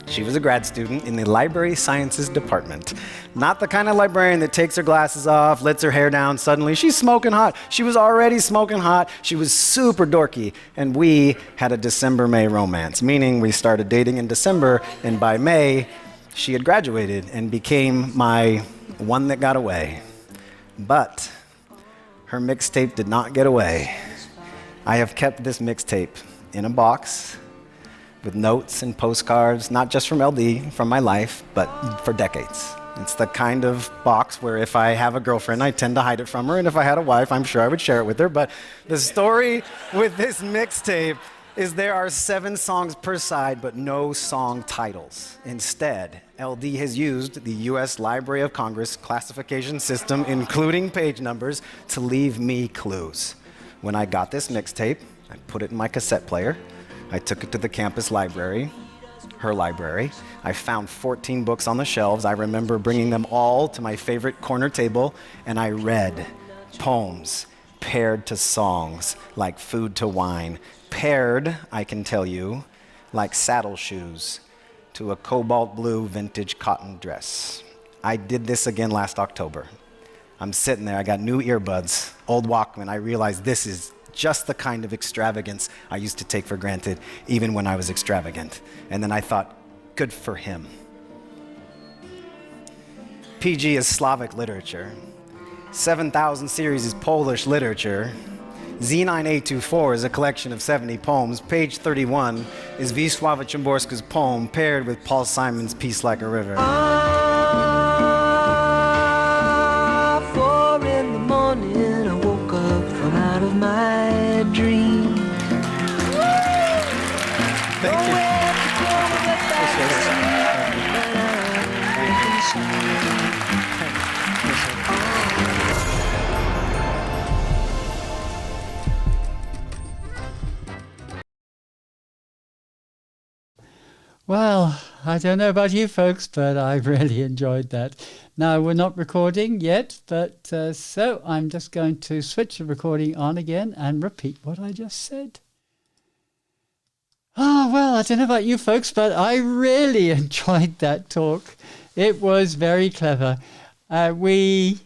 She was a grad student in the library sciences department. Not the kind of librarian that takes her glasses off, lets her hair down, suddenly she's smoking hot. She was already smoking hot. She was super dorky. And we had a December-May romance, meaning we started dating in December, and by May, she had graduated and became my one that got away. But her mixtape did not get away. I have kept this mixtape in a box with notes and postcards, not just from LD, from my life, but for decades. It's the kind of box where if I have a girlfriend, I tend to hide it from her, and if I had a wife, I'm sure I would share it with her. But the story with this mixtape is there are 7 songs per side, but no song titles. Instead, LD has used the U.S. Library of Congress classification system, including page numbers, to leave me clues. When I got this mixtape, I put it in my cassette player. I took it to the campus library, her library. I found 14 books on the shelves. I remember bringing them all to my favorite corner table, and I read poems paired to songs like Food to Wine, paired, I can tell you, like saddle shoes to a cobalt blue vintage cotton dress. I did this again last October. I'm sitting there, I got new earbuds, old Walkman. I realized this is just the kind of extravagance I used to take for granted, even when I was extravagant. And then I thought, good for him. PG is Slavic literature. 7000 series is Polish literature. Z9824 is a collection of 70 poems. Page 31 is Wisława Szymborska's poem paired with Paul Simon's Peace Like a River. 4 in the morning, I woke up from out of my dream. Well, I don't know about you folks, but I really enjoyed that. Now, we're not recording yet, but so I'm just going to switch the recording on again and repeat what I just said. Oh, well, I don't know about you folks, but I really enjoyed that talk. It was very clever. We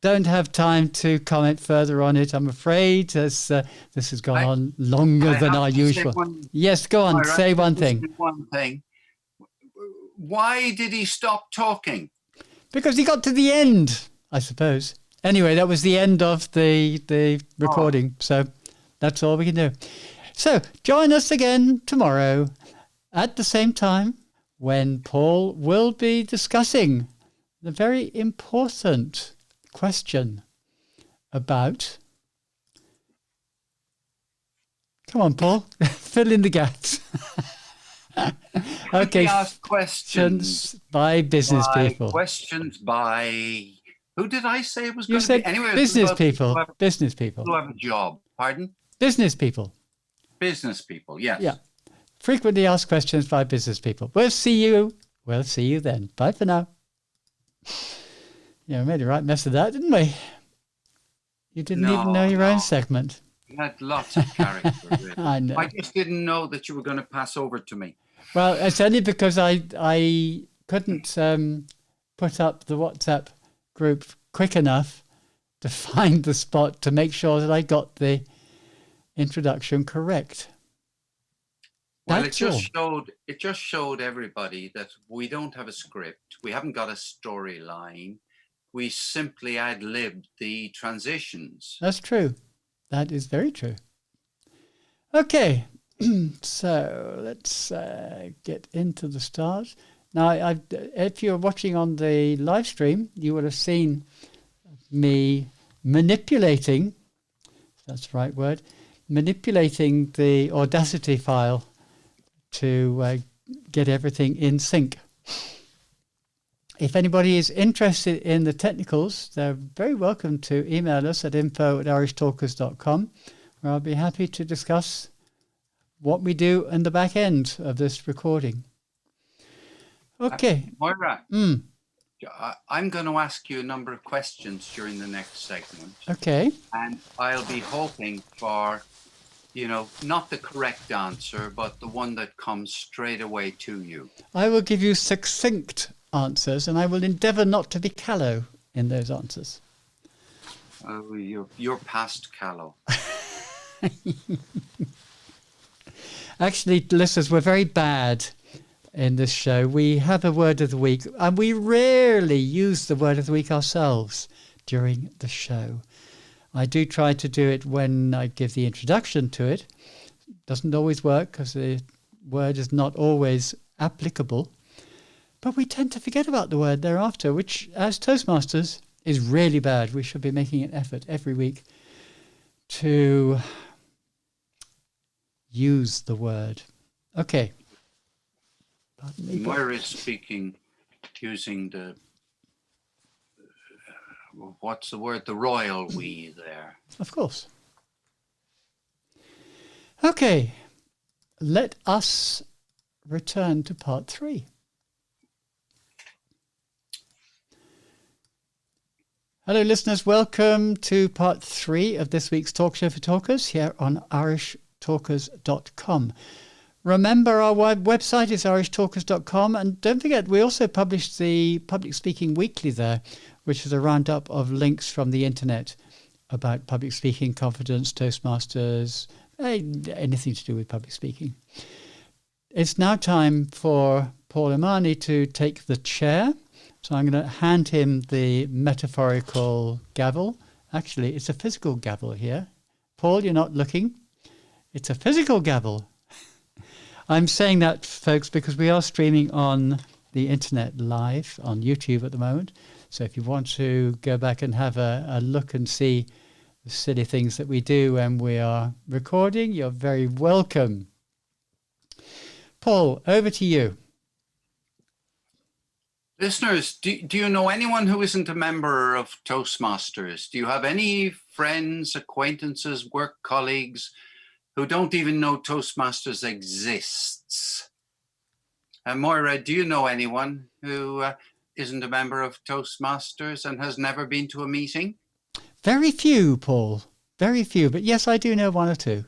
don't have time to comment further on it, I'm afraid, as this has gone on longer than our usual. Yes, go on, say one thing. One thing. Why did he stop talking? Because he got to the end, I suppose. Anyway, that was the end of the recording, so that's all we can do. So join us again tomorrow at the same time when Paul will be discussing the very important question about... Come on, Paul, fill in the gaps. Okay, ask questions by business people. Questions by... Who did I say it was You going said to be? Anyway, business people. Business people. Who have a job. Pardon? Business people. Business people, yes. Yeah. Frequently asked questions by business people. We'll see you. We'll see you then. Bye for now. Yeah, we made a right mess of that, didn't we? You didn't even know your own segment. You had lots of character. Really. I know. I just didn't know that you were going to pass over to me. Well, it's only because I couldn't put up the WhatsApp group quick enough to find the spot to make sure that I got the introduction correct. Well, That's it just showed everybody that we don't have a script. We haven't got a storyline. We simply ad-libbed the transitions. That's true. That is very true. Okay, so let's get into the start. Now, if you're watching on the live stream, you would have seen me manipulating, if that's the right word, manipulating the Audacity file to get everything in sync. If anybody is interested in the technicals, they're very welcome to email us at info@irishtalkers.com, where I'll be happy to discuss what we do in the back end of this recording. Okay. Moira, I'm going to ask you a number of questions during the next segment. Okay. And I'll be hoping for, not the correct answer, but the one that comes straight away to you. I will give you succinct answers, and I will endeavour not to be callow in those answers. Oh, you're past callow. Actually, listeners, we're very bad in this show. We have a word of the week, and we rarely use the word of the week ourselves during the show. I do try to do it when I give the introduction to it. Doesn't always work because the word is not always applicable. But we tend to forget about the word thereafter, which, as Toastmasters, is really bad. We should be making an effort every week to use the word. Okay. Moira is speaking using the, what's the word? The royal we there. Of course. Okay. Let us return to part 3. Hello, listeners. Welcome to part 3 of this week's Talk Show for Talkers here on irishtalkers.com. Remember, our website is irishtalkers.com, and don't forget, we also publish the Public Speaking Weekly there, which is a roundup of links from the internet about public speaking, confidence, Toastmasters, anything to do with public speaking. It's now time for Paul Imani to take the chair. So I'm going to hand him the metaphorical gavel. Actually, it's a physical gavel here. Paul, you're not looking. It's a physical gavel. I'm saying that, folks, because we are streaming on the internet live on YouTube at the moment. So if you want to go back and have a look and see the silly things that we do when we are recording, you're very welcome. Paul, over to you. Listeners, do you know anyone who isn't a member of Toastmasters? Do you have any friends, acquaintances, work colleagues who don't even know Toastmasters exists? And Moira, do you know anyone who isn't a member of Toastmasters and has never been to a meeting? Very few, Paul. Very few. But yes, I do know one or two.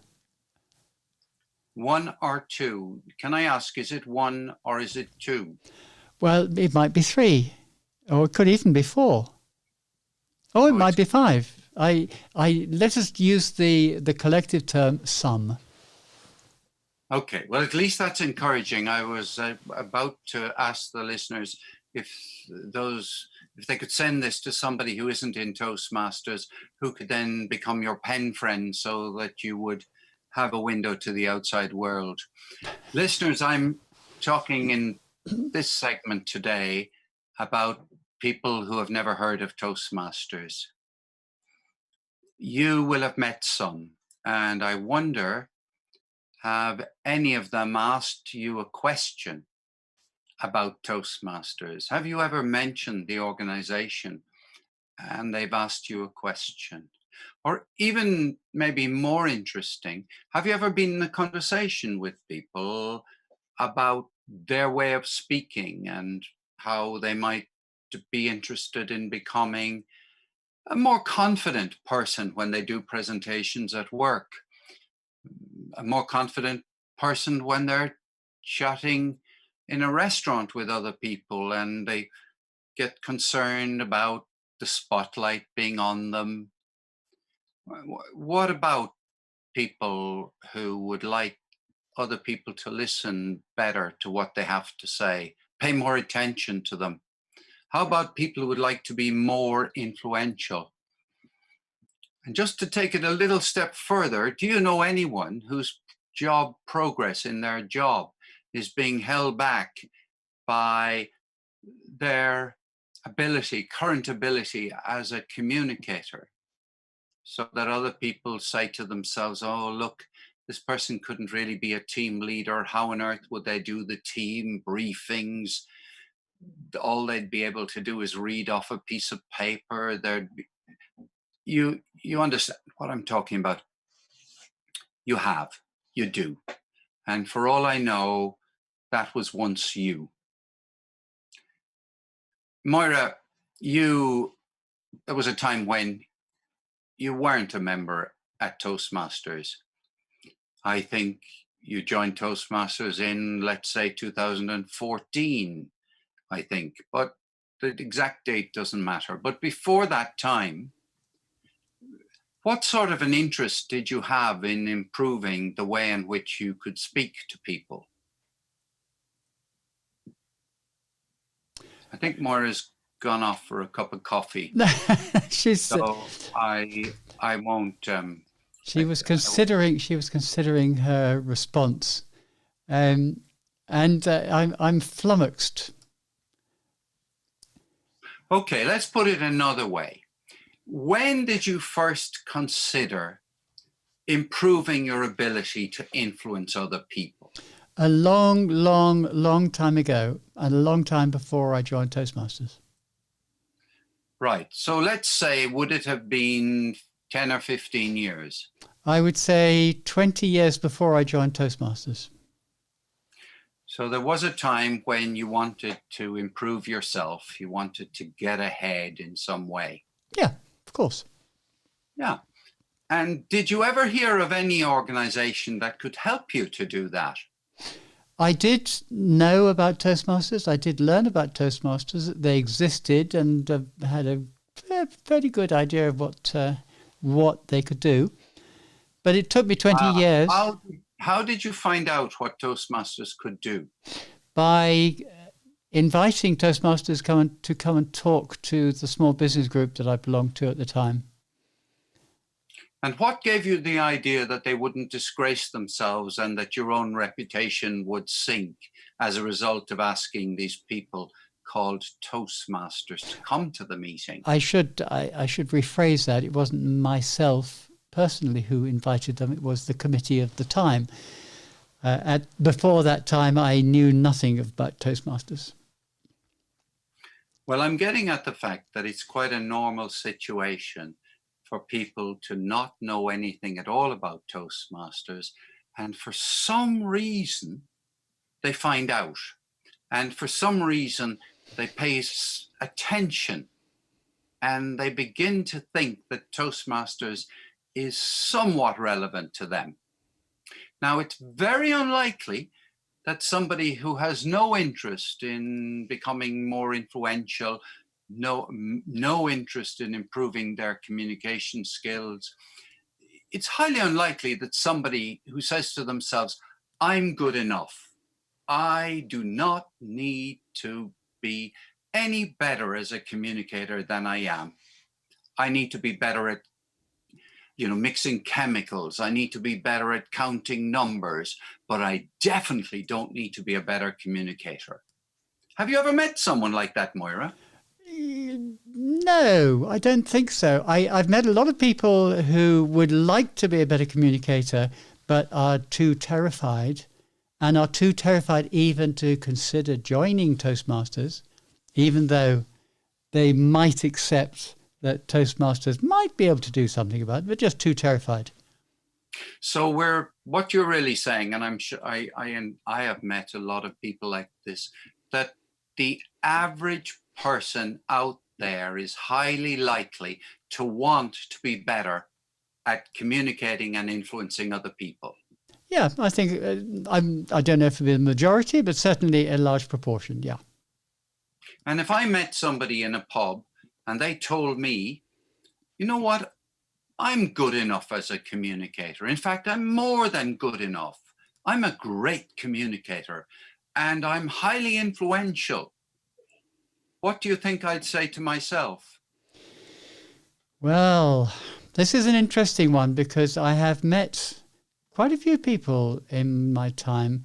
One or two. Can I ask, is it one or is it two? Well, it might be three, or it could even be four. Oh, it might be five. Let us use the collective term some. Okay, well, at least that's encouraging. I was about to ask the listeners if they could send this to somebody who isn't in Toastmasters, who could then become your pen friend so that you would have a window to the outside world. Listeners, I'm talking in this segment today about people who have never heard of Toastmasters. You will have met some, and I wonder, have any of them asked you a question about Toastmasters? Have you ever mentioned the organization and they've asked you a question? Or even maybe more interesting, have you ever been in a conversation with people about their way of speaking and how they might be interested in becoming a more confident person when they do presentations at work, a more confident person when they're chatting in a restaurant with other people and they get concerned about the spotlight being on them? What about people who would like other people to listen better to what they have to say, pay more attention to them? How about people who would like to be more influential? And just to take it a little step further, do you know anyone whose job progress in their job is being held back by their current ability as a communicator? So that other people say to themselves, oh, look, this person couldn't really be a team leader. How on earth would they do the team briefings? All they'd be able to do is read off a piece of paper. You understand what I'm talking about. You do. And for all I know, that was once you. Moira, there was a time when you weren't a member at Toastmasters. I think you joined Toastmasters in, let's say, 2014, I think. But the exact date doesn't matter. But before that time, what sort of an interest did you have in improving the way in which you could speak to people? I think Moira's gone off for a cup of coffee. So I won't. She was considering her response, and I'm flummoxed. Okay, let's put it another way. When did you first consider improving your ability to influence other people? A long time ago, and a long time before I joined Toastmasters. Right. So let's say, would it have been 10 or 15 years? I would say 20 years before I joined Toastmasters. So there was a time when you wanted to improve yourself. You wanted to get ahead in some way. Yeah, of course. Yeah. And did you ever hear of any organization that could help you to do that? I did know about Toastmasters. I did learn about Toastmasters. They existed and had a fairly good idea of what they could do. But it took me 20 years. How did you find out what Toastmasters could do? By inviting Toastmasters to come and talk to the small business group that I belonged to at the time. And what gave you the idea that they wouldn't disgrace themselves and that your own reputation would sink as a result of asking these people called Toastmasters to come to the meeting? I should rephrase that. It wasn't myself personally who invited them. It was the committee of the time. Before that time, I knew nothing about Toastmasters. Well, I'm getting at the fact that it's quite a normal situation for people to not know anything at all about Toastmasters, and for some reason they find out, and for some reason they pay attention, and they begin to think that Toastmasters is somewhat relevant to them. Now, it's very unlikely that somebody who has no interest in becoming more influential, no interest in improving their communication skills, it's highly unlikely that somebody who says to themselves, I'm good enough, I do not need to be any better as a communicator than I am. I need to be better at mixing chemicals. I need to be better at counting numbers, but I definitely don't need to be a better communicator. Have you ever met someone like that, Moira? No, I don't think so. I've met a lot of people who would like to be a better communicator, but are too terrified, and are too terrified even to consider joining Toastmasters, even though they might accept that Toastmasters might be able to do something about it, but just too terrified. So what you're really saying, and I'm sure I have met a lot of people like this, that the average person out there is highly likely to want to be better at communicating and influencing other people. Yeah, I think I don't know if it'll be the majority, but certainly a large proportion. Yeah. And if I met somebody in a pub and they told me, you know what, I'm good enough as a communicator. In fact, I'm more than good enough. I'm a great communicator and I'm highly influential. What do you think I'd say to myself? Well, this is an interesting one, because I have met quite a few people in my time,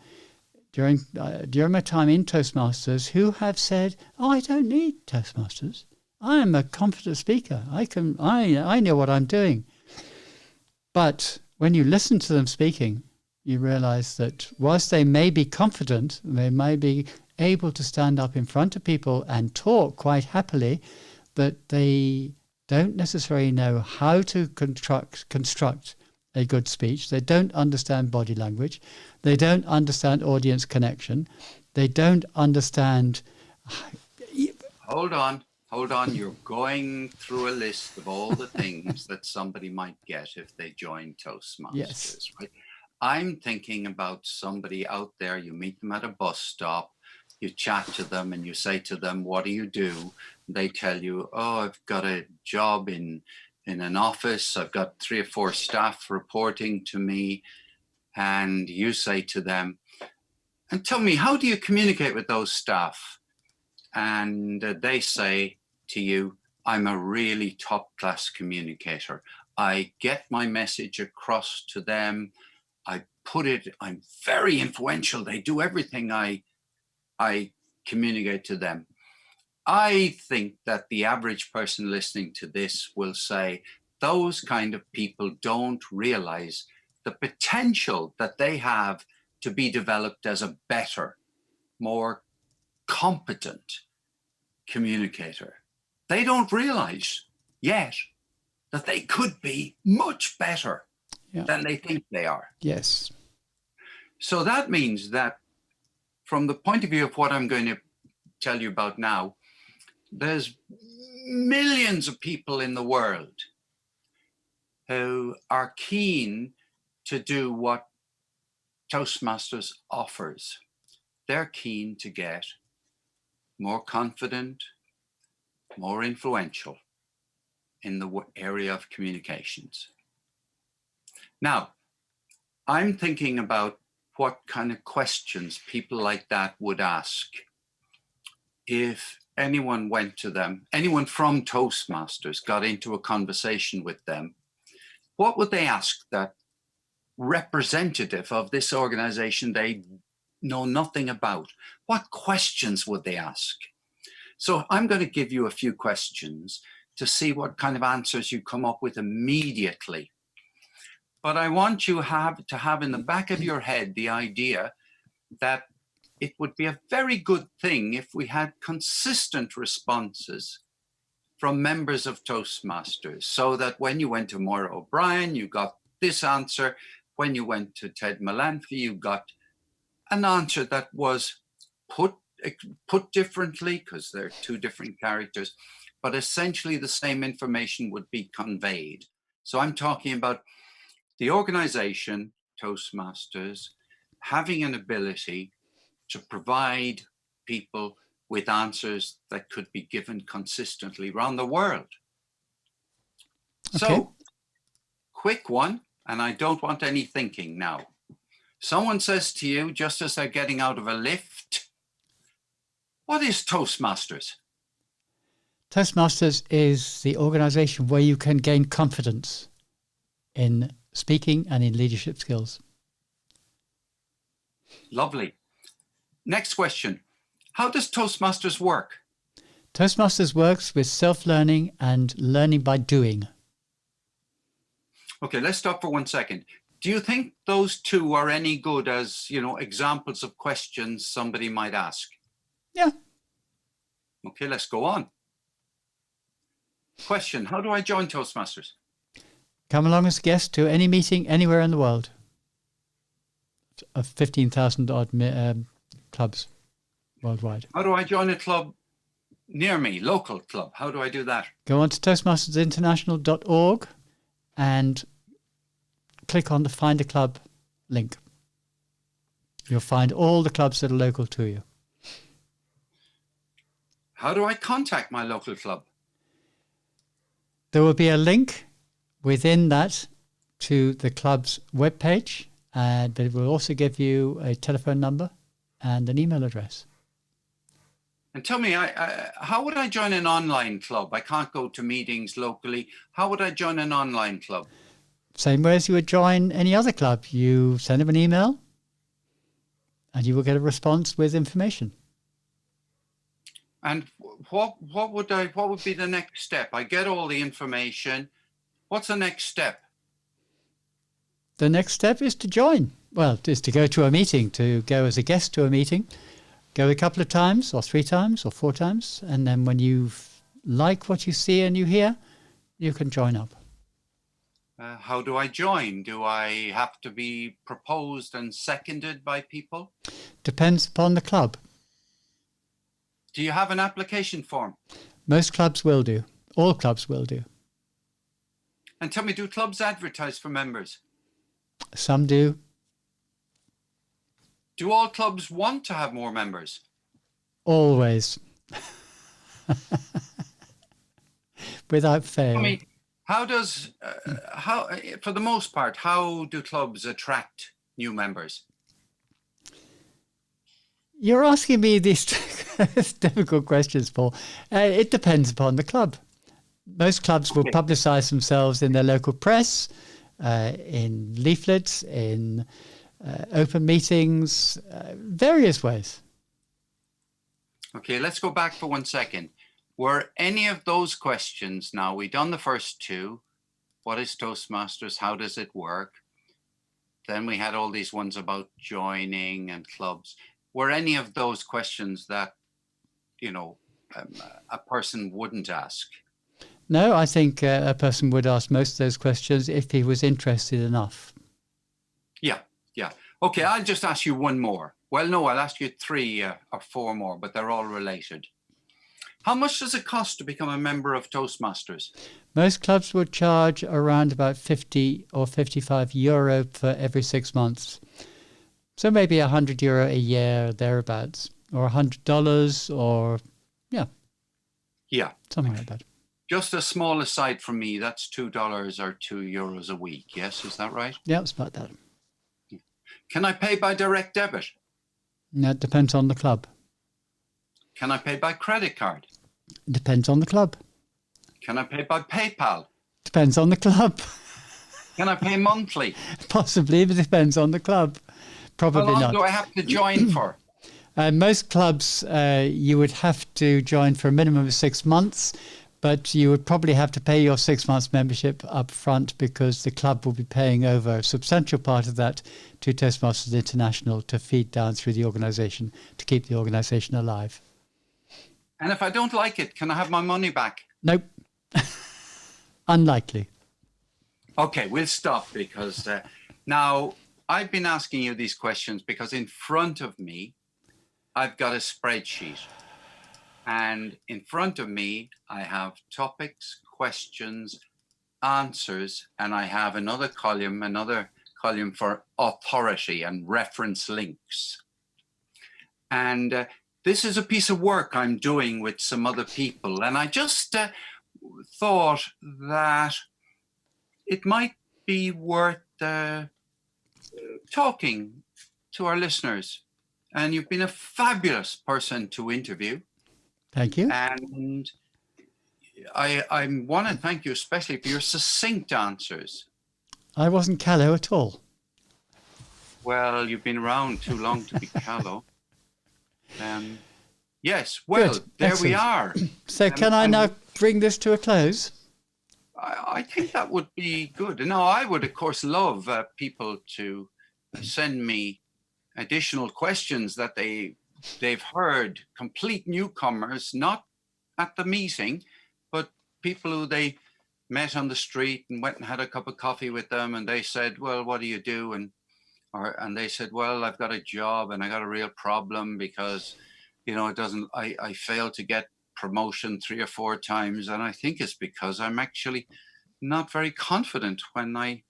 during my time in Toastmasters, who have said, "Oh, I don't need Toastmasters. I am a confident speaker. I know what I'm doing." But when you listen to them speaking, you realize that whilst they may be confident, they may be able to stand up in front of people and talk quite happily, that they don't necessarily know how to construct a good speech. They don't understand body language. They don't understand audience connection. They don't understand... Hold on. You're going through a list of all the things that somebody might get if they join Toastmasters, yes. Right? I'm thinking about somebody out there. You meet them at a bus stop, you chat to them and you say to them, what do you do? They tell you, oh, I've got a job in an office. I've got 3 or 4 staff reporting to me. And you say to them, and tell me, how do you communicate with those staff? And they say to you, I'm a really top-class communicator. I get my message across to them. I put it, I'm very influential. They do everything I communicate to them. I think that the average person listening to this will say, those kind of people don't realize the potential that they have to be developed as a better, more competent communicator. They don't realize yet that they could be much better than they think they are. Yes. So that means that from the point of view of what I'm going to tell you about now, there's millions of people in the world who are keen to do what Toastmasters offers. They're keen to get more confident, more influential in the area of communications. Now, I'm thinking about what kind of questions people like that would ask if anyone went to them, anyone from Toastmasters got into a conversation with them. What would they ask that representative of this organization they know nothing about? What questions would they ask? So I'm going to give you a few questions to see what kind of answers you come up with immediately. But I want you to have in the back of your head the idea that it would be a very good thing if we had consistent responses from members of Toastmasters, so that when you went to Moira O'Brien, you got this answer. When you went to Ted Melanphy, you got an answer that was put differently, because they're two different characters, but essentially the same information would be conveyed. So I'm talking about the organization, Toastmasters, having an ability to provide people with answers that could be given consistently around the world. Okay. So, quick one, and I don't want any thinking now. Someone says to you, just as they're getting out of a lift, what is Toastmasters? Toastmasters is the organization where you can gain confidence in speaking and in leadership skills. Lovely. Next question. How does Toastmasters work? Toastmasters works with self-learning and learning by doing. Okay, let's stop for 1 second. Do you think those two are any good as, examples of questions somebody might ask? Yeah. Okay, let's go on. Question, how do I join Toastmasters? Come along as a guest to any meeting anywhere in the world of 15,000 odd clubs worldwide. How do I join a club near me, local club? How do I do that? Go on to toastmastersinternational.org and click on the Find a Club link. You'll find all the clubs that are local to you. How do I contact my local club? There will be a link within that to the club's webpage, but it will also give you a telephone number and an email address. And tell me, how would I join an online club? I can't go to meetings locally. How would I join an online club? Same way as you would join any other club. You send them an email and you will get a response with information. And what would be the next step? I get all the information. What's the next step? The next step is to join. Well, is to go to a meeting, to go as a guest to a meeting. Go a couple of times or 3 times or 4 times. And then when you like what you see and you hear, you can join up. How do I join? Do I have to be proposed and seconded by people? Depends upon the club. Do you have an application form? Most clubs will do. All clubs will do. And tell me, do clubs advertise for members? Some do. Do all clubs want to have more members? Always. Without fail. I mean, for the most part, how do clubs attract new members? You're asking me these difficult questions, Paul. It depends upon the club. Most clubs will publicise themselves in their local press, in leaflets, in open meetings, various ways. Okay, let's go back for 1 second. Were any of those questions, now we've done the first 2, what is Toastmasters, how does it work? Then we had all these ones about joining and clubs. Were any of those questions that, a person wouldn't ask? No, I think a person would ask most of those questions if he was interested enough. Yeah. Okay, I'll just ask you one more. Well, no, I'll ask you 3 or 4 more, but they're all related. How much does it cost to become a member of Toastmasters? Most clubs would charge around about 50 or 55 euro for every 6 months. So maybe €100 a year, thereabouts, or $100 or, Yeah. Something like that. Just a small aside from me, that's $2 or €2 a week. Yes, is that right? Yeah, it's about that. Can I pay by direct debit? No, it depends on the club. Can I pay by credit card? It depends on the club. Can I pay by PayPal? Depends on the club. Can I pay monthly? Possibly, but it depends on the club. Probably not. How long do I have to join for? Most clubs, you would have to join for a minimum of 6 months, But you would probably have to pay your 6 months membership up front, because the club will be paying over a substantial part of that to Toastmasters International to feed down through the organisation to keep the organisation alive. And if I don't like it, can I have my money back? Nope. Unlikely. Okay, we'll stop, because now I've been asking you these questions because in front of me, I've got a spreadsheet. And in front of me, I have topics, questions, answers, and I have another column for authority and reference links. And this is a piece of work I'm doing with some other people. And I just thought that it might be worth talking to our listeners. And you've been a fabulous person to interview. Thank you. And I want to thank you especially for your succinct answers. I wasn't callow at all. Well, you've been around too long to be callow. Yes, well, Good. there Excellent. we are. So can I now bring this to a close? I think that would be good. Now, I would, of course, love people to send me additional questions that they've heard, complete newcomers, not at the meeting, but people who they met on the street and went and had a cup of coffee with them, and they said, well, what do you do? And they said, well, I've got a job and I got a real problem because, I failed to get promotion 3 or 4 times. And I think it's because I'm actually not very confident when I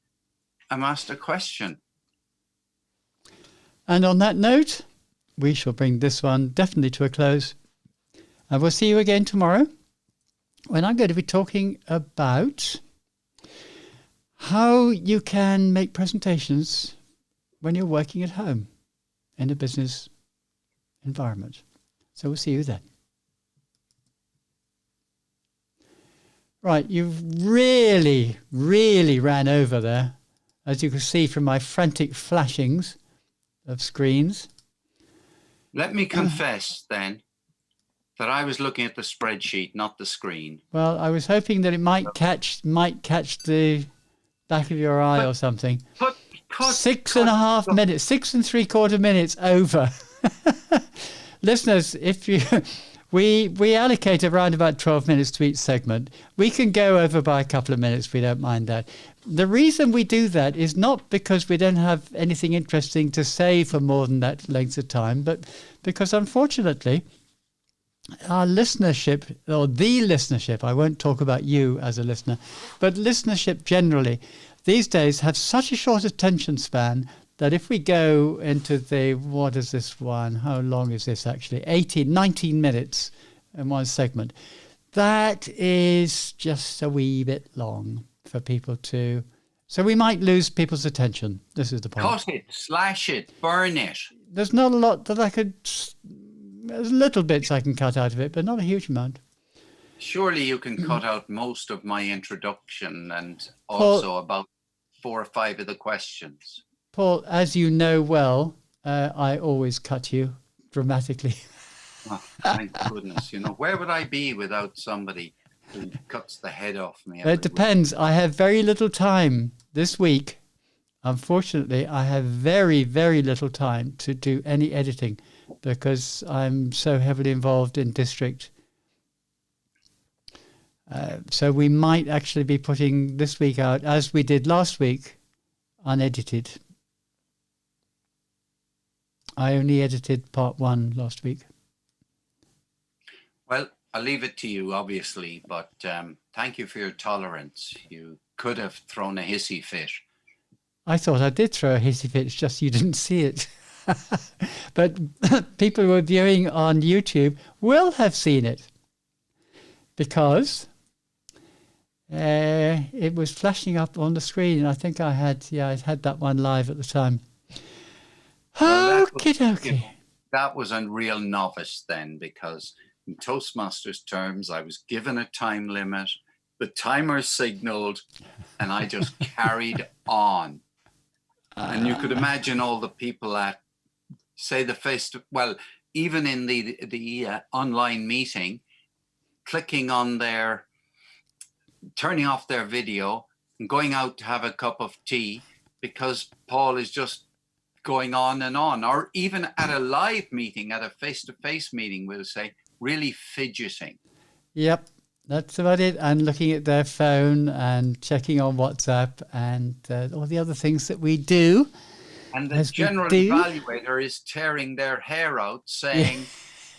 am asked a question. And on that note, we shall bring this one definitely to a close. And we'll see you again tomorrow, when I'm going to be talking about how you can make presentations when you're working at home in a business environment. So we'll see you then. Right, you've really, really ran over there, as you can see from my frantic flashings of screens. Let me confess then that I was looking at the spreadsheet, not the screen. Well, I was hoping that it might catch the back of your eye or something. 6.5 minutes, 6 3/4 minutes over. Listeners, if you we allocate around about 12 minutes to each segment. We can go over by a couple of minutes. We don't mind that. The reason we do that is not because we don't have anything interesting to say for more than that length of time, but because unfortunately our listenership, or the listenership, I won't talk about you as a listener, but listenership generally these days have such a short attention span that if we go into what is this one? How long is this actually? 19 minutes in one segment. That is just a wee bit long for people to... So we might lose people's attention. This is the point. Cut it, slash it, burn it. There's not a lot that I could... There's little bits I can cut out of it, but not a huge amount. Surely you can cut out most of my introduction and also about 4 or 5 of the questions. Paul, as you know well, I always cut you dramatically. Oh, thank goodness. Where would I be without somebody who cuts the head off me? It depends. I have very little time this week. Unfortunately, I have very, very little time to do any editing because I'm so heavily involved in district. So we might actually be putting this week out, as we did last week, unedited. I only edited part 1 last week. Well, I'll leave it to you, obviously, but thank you for your tolerance. You could have thrown a hissy fit. I thought I did throw a hissy fit, it's just you didn't see it. But people who are viewing on YouTube will have seen it because it was flashing up on the screen. I think I had that one live at the time. Okie dokie. That was a real novice then, because in Toastmasters terms, I was given a time limit, the timer signaled, and I just carried on. And you could imagine all the people at, say, even in the online meeting, clicking on their turning off their video and going out to have a cup of tea because Paul is just going on and on, or even at a live meeting, at a face-to-face meeting, we'll say, really fidgeting. Yep, that's about it. And looking at their phone and checking on WhatsApp and all the other things that we do. And the general evaluator is tearing their hair out saying,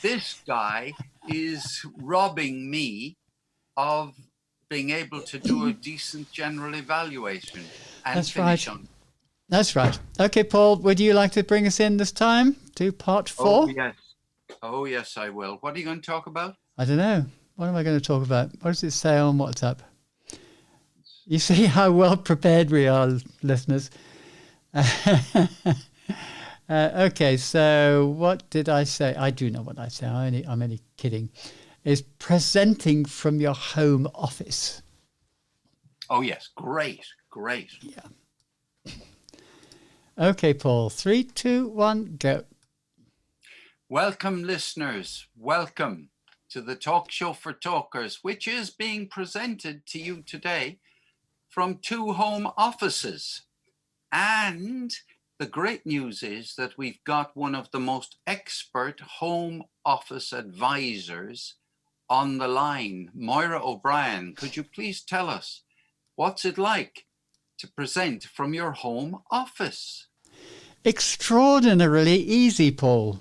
this guy is robbing me of being able to do a decent general evaluation and That's finish right. on. That's right. Okay, Paul, would you like to bring us in this time to part 4? Oh, yes. Oh, yes, I will. What are you going to talk about? I don't know. What am I going to talk about? What does it say on WhatsApp? You see how well prepared we are, listeners. Okay, so what did I say? I do know what I say. I'm only kidding. Is presenting from your home office. Oh, yes. Great. Yeah. Okay, Paul. 3, 2, 1, go. Welcome, listeners. Welcome to the Talk Show for Talkers, which is being presented to you today from 2 home offices. And the great news is that we've got one of the most expert home office advisors on the line. Moira O'Brien, could you please tell us what's it like to present from your home office? Extraordinarily easy, Paul.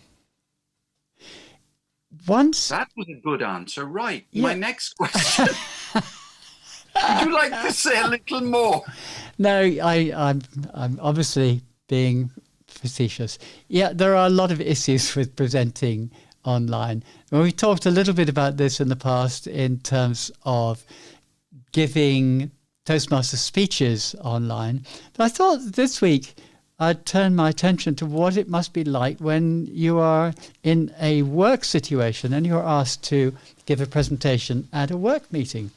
That was a good answer, right? Yeah. My next question. Would you like to say a little more? No, I'm obviously being facetious. Yeah, there are a lot of issues with presenting online. Well, we talked a little bit about this in the past in terms of giving Toastmasters speeches online. But I thought this week I'd turn my attention to what it must be like when you are in a work situation and you're asked to give a presentation at a work meeting.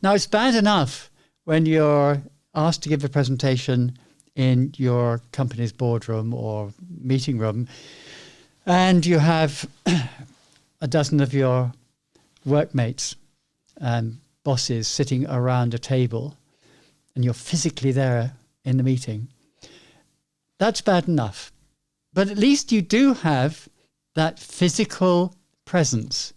Now, it's bad enough when you're asked to give a presentation in your company's boardroom or meeting room and you have a dozen of your workmates and bosses sitting around a table and you're physically there in the meeting. That's bad enough. But at least you do have that physical presence.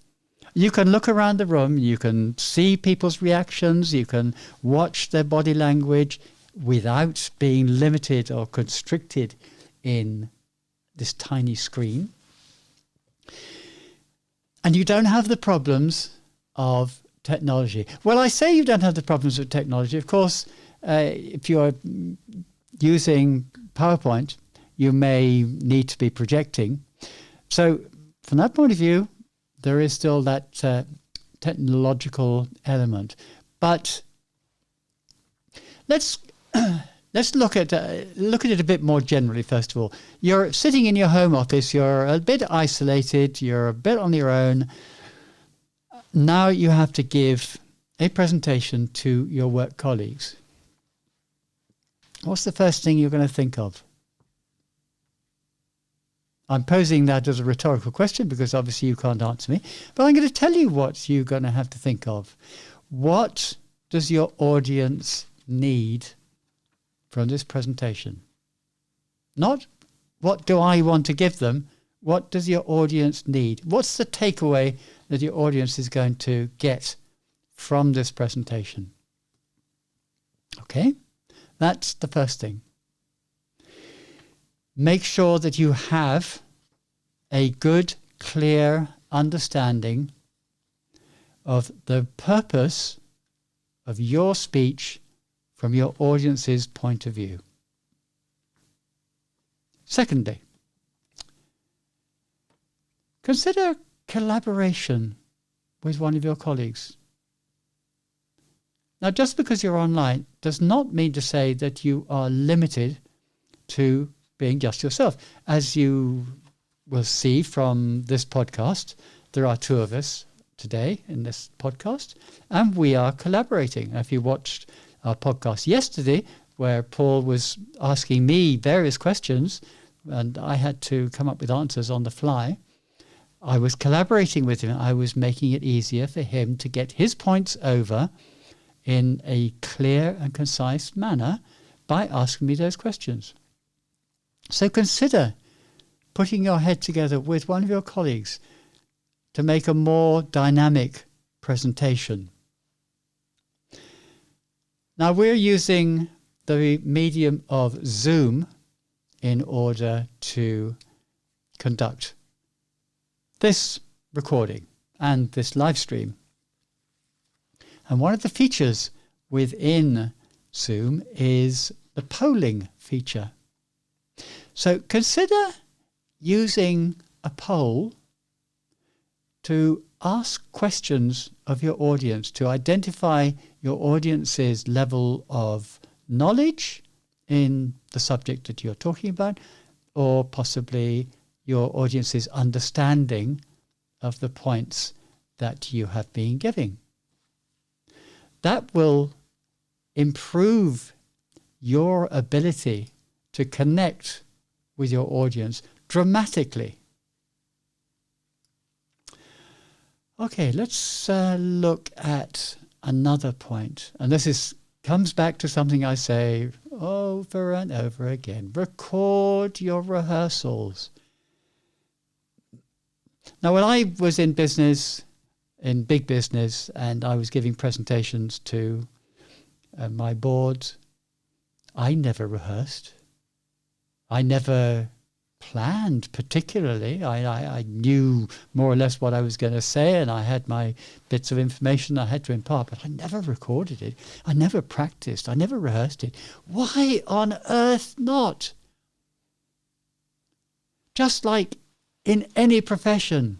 You can look around the room, you can see people's reactions, you can watch their body language without being limited or constricted in this tiny screen. And you don't have the problems of technology. Well, I say you don't have the problems of technology. Of course, if you're using PowerPoint, you may need to be projecting. So from that point of view, there is still that technological element. But let's look at it a bit more generally, first of all. You're sitting in your home office, you're a bit isolated, you're a bit on your own. Now you have to give a presentation to your work colleagues. What's the first thing you're going to think of? I'm posing that as a rhetorical question because obviously you can't answer me, but I'm going to tell you what you're going to have to think of. What does your audience need from this presentation? Not what do I want to give them? What does your audience need? What's the takeaway that your audience is going to get from this presentation? Okay, that's the first thing. Make sure that you have a good, clear understanding of the purpose of your speech from your audience's point of view. Secondly, consider collaboration with one of your colleagues. Now, just because you're online does not mean to say that you are limited to being just yourself. As you will see from this podcast, there are 2 of us today in this podcast, and we are collaborating. If you watched our podcast yesterday, where Paul was asking me various questions, and I had to come up with answers on the fly, I was collaborating with him. I was making it easier for him to get his points over in a clear and concise manner by asking me those questions. So consider putting your head together with one of your colleagues to make a more dynamic presentation. Now, we're using the medium of Zoom in order to conduct this recording and this live stream. And one of the features within Zoom is the polling feature. So consider using a poll to ask questions of your audience, to identify your audience's level of knowledge in the subject that you're talking about, or possibly your audience's understanding of the points that you have been giving. That will improve your ability to connect with your audience dramatically. Okay, let's look at another point. And this comes back to something I say over and over again. Record your rehearsals. Now, when I was in business, in big business, and I was giving presentations to my board, I never rehearsed. I never planned particularly. I knew more or less what I was going to say, and I had my bits of information I had to impart, but I never recorded it. I never practiced. I never rehearsed it. Why on earth not? Just like in any profession,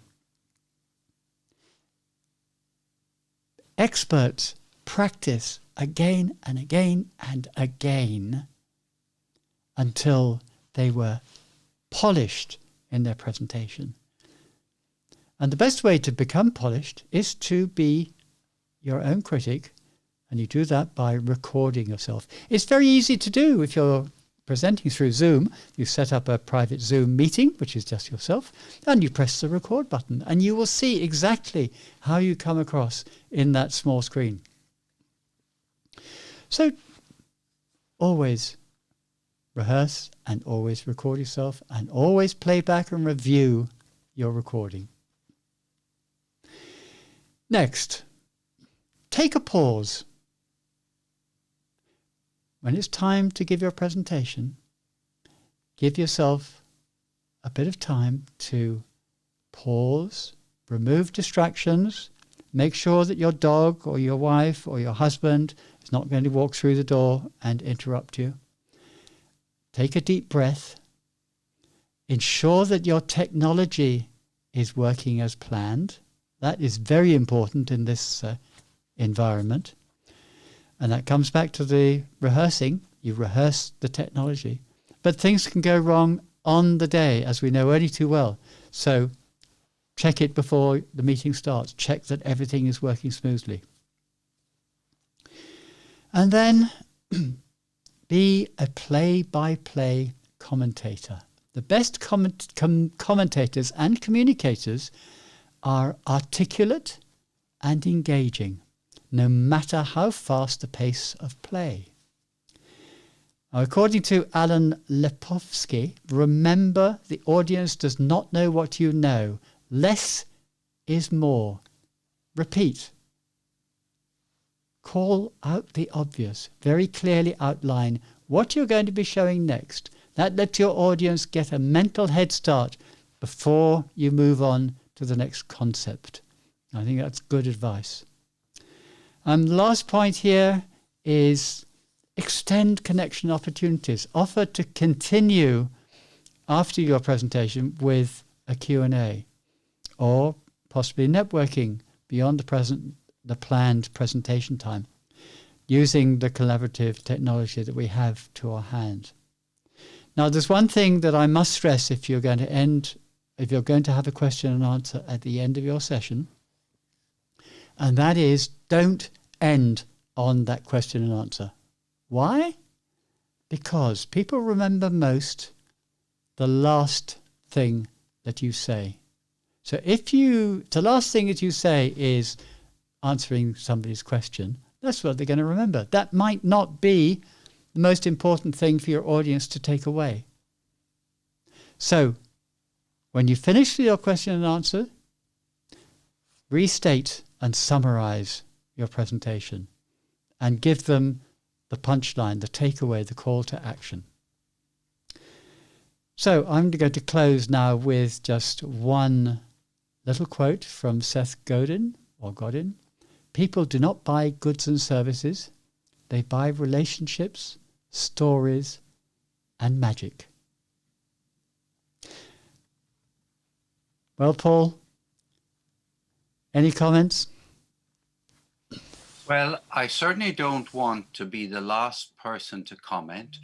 experts practice again and again and again until they were polished in their presentation. And the best way to become polished is to be your own critic, and you do that by recording yourself. It's very easy to do if you're presenting through Zoom. You set up a private Zoom meeting, which is just yourself, and you press the record button, and you will see exactly how you come across in that small screen. So always rehearse and always record yourself and always play back and review your recording. Next, take a pause. When it's time to give your presentation, give yourself a bit of time to pause, remove distractions, make sure that your dog or your wife or your husband is not going to walk through the door and interrupt you. Take a deep breath. Ensure that your technology is working as planned. That is very important in this environment. And that comes back to the rehearsing. You rehearse the technology. But things can go wrong on the day, as we know only too well. So check it before the meeting starts. Check that everything is working smoothly. And then be a play-by-play commentator. The best commentators and communicators are articulate and engaging, no matter how fast the pace of play. Now, according to Alan Lepofsky, remember, the audience does not know what you know. Less is more. Repeat. Call out the obvious. Very clearly outline what you're going to be showing next. That lets your audience get a mental head start before you move on to the next concept. I think that's good advice. The last point here is extend connection opportunities. Offer to continue after your presentation with a Q&A, or possibly networking beyond the planned presentation time, using the collaborative technology that we have to our hand. Now, there's one thing that I must stress if you're going to have a question and answer at the end of your session, and that is, don't end on that question and answer. Why? Because people remember most the last thing that you say. So if the last thing that you say is answering somebody's question, that's what they're going to remember. That might not be the most important thing for your audience to take away. So when you finish your question and answer, restate and summarize your presentation and give them the punchline, the takeaway, the call to action. So I'm going to close now with just one little quote from Seth Godin. People do not buy goods and services. They buy relationships, stories, and magic. Well, Paul, any comments? Well, I certainly don't want to be the last person to comment,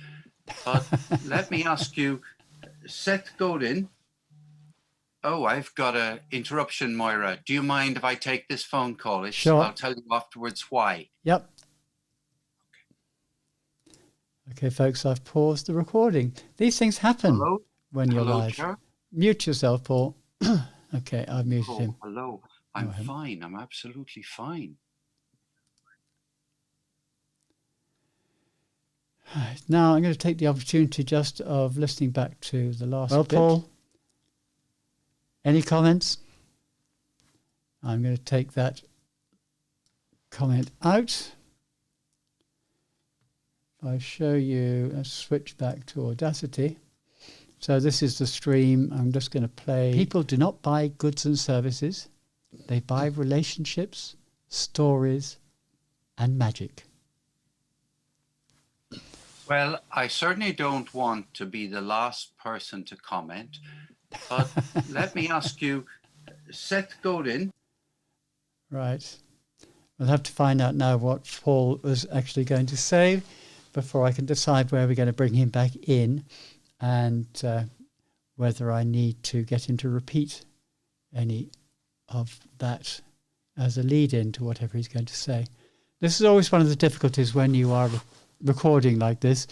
but let me ask you, Seth Godin. Oh, I've got an interruption, Moira. Do you mind if I take this phone call? Sure. I'll tell you afterwards why. Yep. Okay, folks, I've paused the recording. These things happen when you're live. Chair? Mute yourself, Paul. Okay, I've muted him. Hello. I'm fine. I'm absolutely fine. Right, now I'm going to take the opportunity just of listening back to the last bit. Paul, any comments? I'm going to take that comment out. If I show you, let's switch back to Audacity. So this is the stream. I'm just going to play. People do not buy goods and services. They buy relationships, stories, and magic. Well, I certainly don't want to be the last person to comment, but let me ask you, Seth Godin. Right. We'll have to find out now what Paul was actually going to say before I can decide where we're going to bring him back in and whether I need to get him to repeat any of that as a lead-in to whatever he's going to say. This is always one of the difficulties when you are recording like this.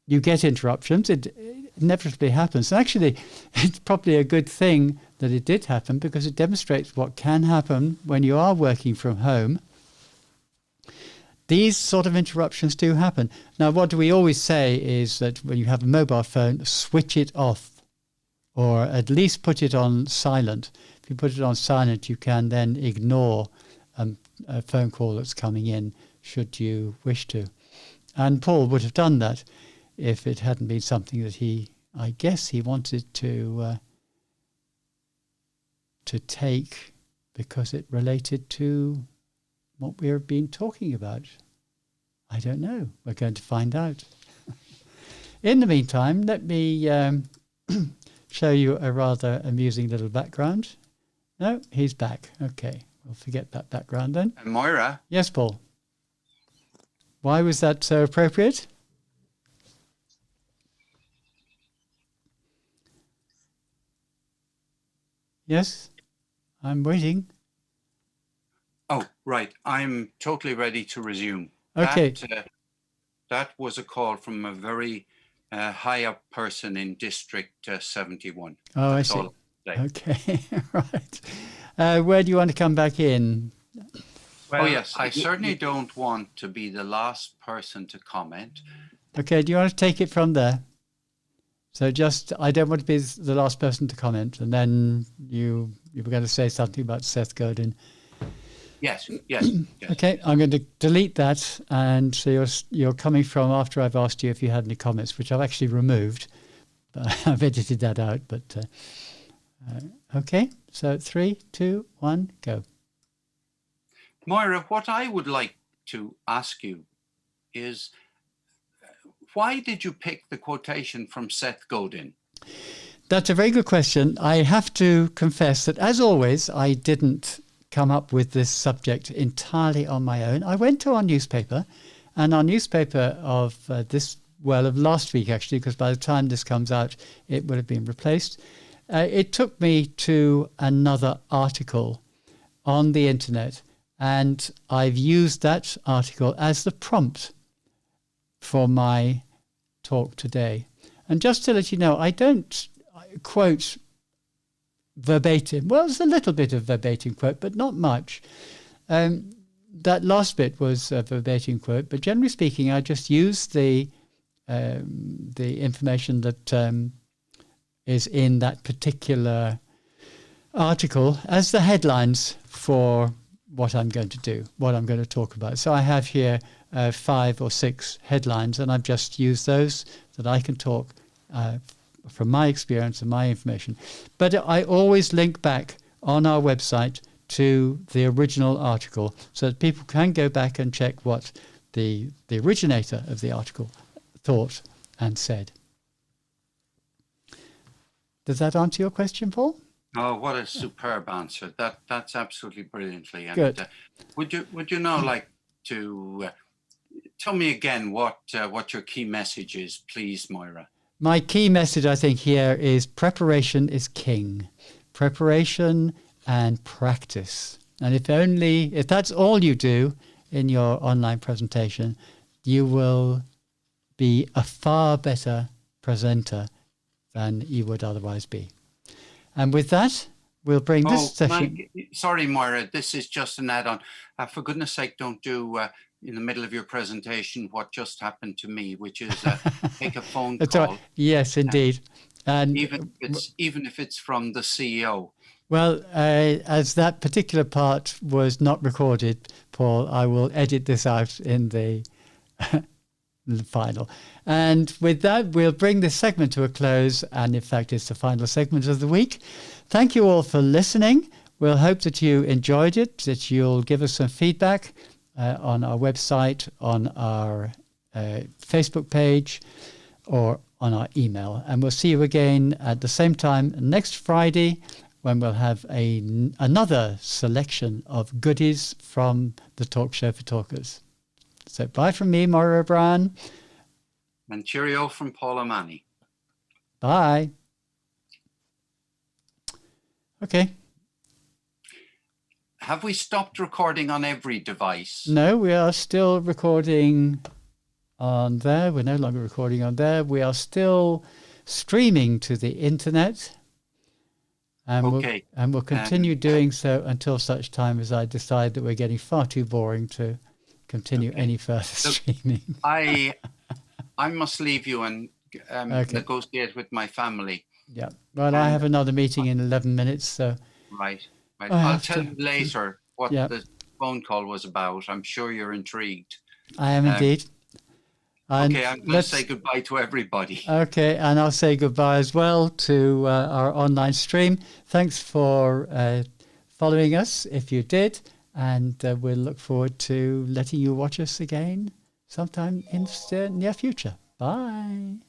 You get interruptions. It inevitably happens. And actually, it's probably a good thing that it did happen because it demonstrates what can happen when you are working from home. These sort of interruptions do happen. Now, what do we always say is that when you have a mobile phone, switch it off or at least put it on silent. If you put it on silent, you can then ignore a phone call that's coming in should you wish to. And Paul would have done that if it hadn't been something that I guess he wanted to take because it related to what we've been talking about. I don't know. We're going to find out. In the meantime, let me show you a rather amusing little background. No, he's back. Okay, we'll forget that background then. Moira? Yes, Paul. Why was that so appropriate? Yes, I'm waiting. Oh, right. I'm totally ready to resume. Okay. That was a call from a very high up person in District 71. Oh, That's I see. all I'll say. Okay, right. Where do you want to come back in? Well, yes, I certainly don't want to be the last person to comment. Okay, do you want to take it from there? So I don't want to be the last person to comment. And then you were going to say something about Seth Godin. Yes. Okay, I'm going to delete that. And so you're coming from after I've asked you if you had any comments, which I've actually removed. But I've edited that out. But okay, so 3, 2, 1, go. Moira, what I would like to ask you is, why did you pick the quotation from Seth Godin? That's a very good question. I have to confess that, as always, I didn't come up with this subject entirely on my own. I went to our newspaper, and our newspaper of last week, actually, because by the time this comes out, it would have been replaced. It took me to another article on the internet, and I've used that article as the prompt for my talk today. And just to let you know, I don't quote verbatim. Well, it's a little bit of verbatim quote, but not much. That last bit was a verbatim quote, but generally speaking, I just use the information that is in that particular article as the headlines for what I'm going to do, what I'm going to talk about. So I have here 5 or 6 headlines, and I've just used those that I can talk from my experience and my information. But I always link back on our website to the original article so that people can go back and check what the originator of the article thought and said. Does that answer your question, Paul? Oh, what a superb answer! That's absolutely brilliantly. And, Good. Would you now like to tell me again what your key message is, please, Moira? My key message, I think, here is preparation is king. Preparation and practice. And if that's all you do in your online presentation, you will be a far better presenter than you would otherwise be. And with that, we'll bring this session. Sorry, Moira, this is just an add-on. For goodness sake, don't do in the middle of your presentation what just happened to me, which is make a phone call. Right. Yes, indeed. And even if it's from the CEO. Well, as that particular part was not recorded, Paul, I will edit this out in the final. And with that, we'll bring this segment to a close. And in fact, it's the final segment of the week. Thank you all for listening. We'll hope that you enjoyed it, that you'll give us some feedback on our website, on our Facebook page, or on our email. And we'll see you again at the same time next Friday, when we'll have another selection of goodies from the Talk Show for Talkers. So bye from me, Moira O'Brien. And cheerio from Paul O'Mahony. Bye. Okay. Have we stopped recording on every device? No, we are still recording on there. We're no longer recording on there. We are still streaming to the internet. And okay. We'll continue doing so until such time as I decide that we're getting far too boring to continue any further streaming. I must leave you and negotiate with my family. Yeah. Well, I have another meeting in 11 minutes. So. Right. I'll tell you later what the phone call was about. I'm sure you're intrigued. I am indeed. And okay, I'm going to say goodbye to everybody. Okay, and I'll say goodbye as well to our online stream. Thanks for following us, if you did, and we'll look forward to letting you watch us again sometime in the near future. Bye.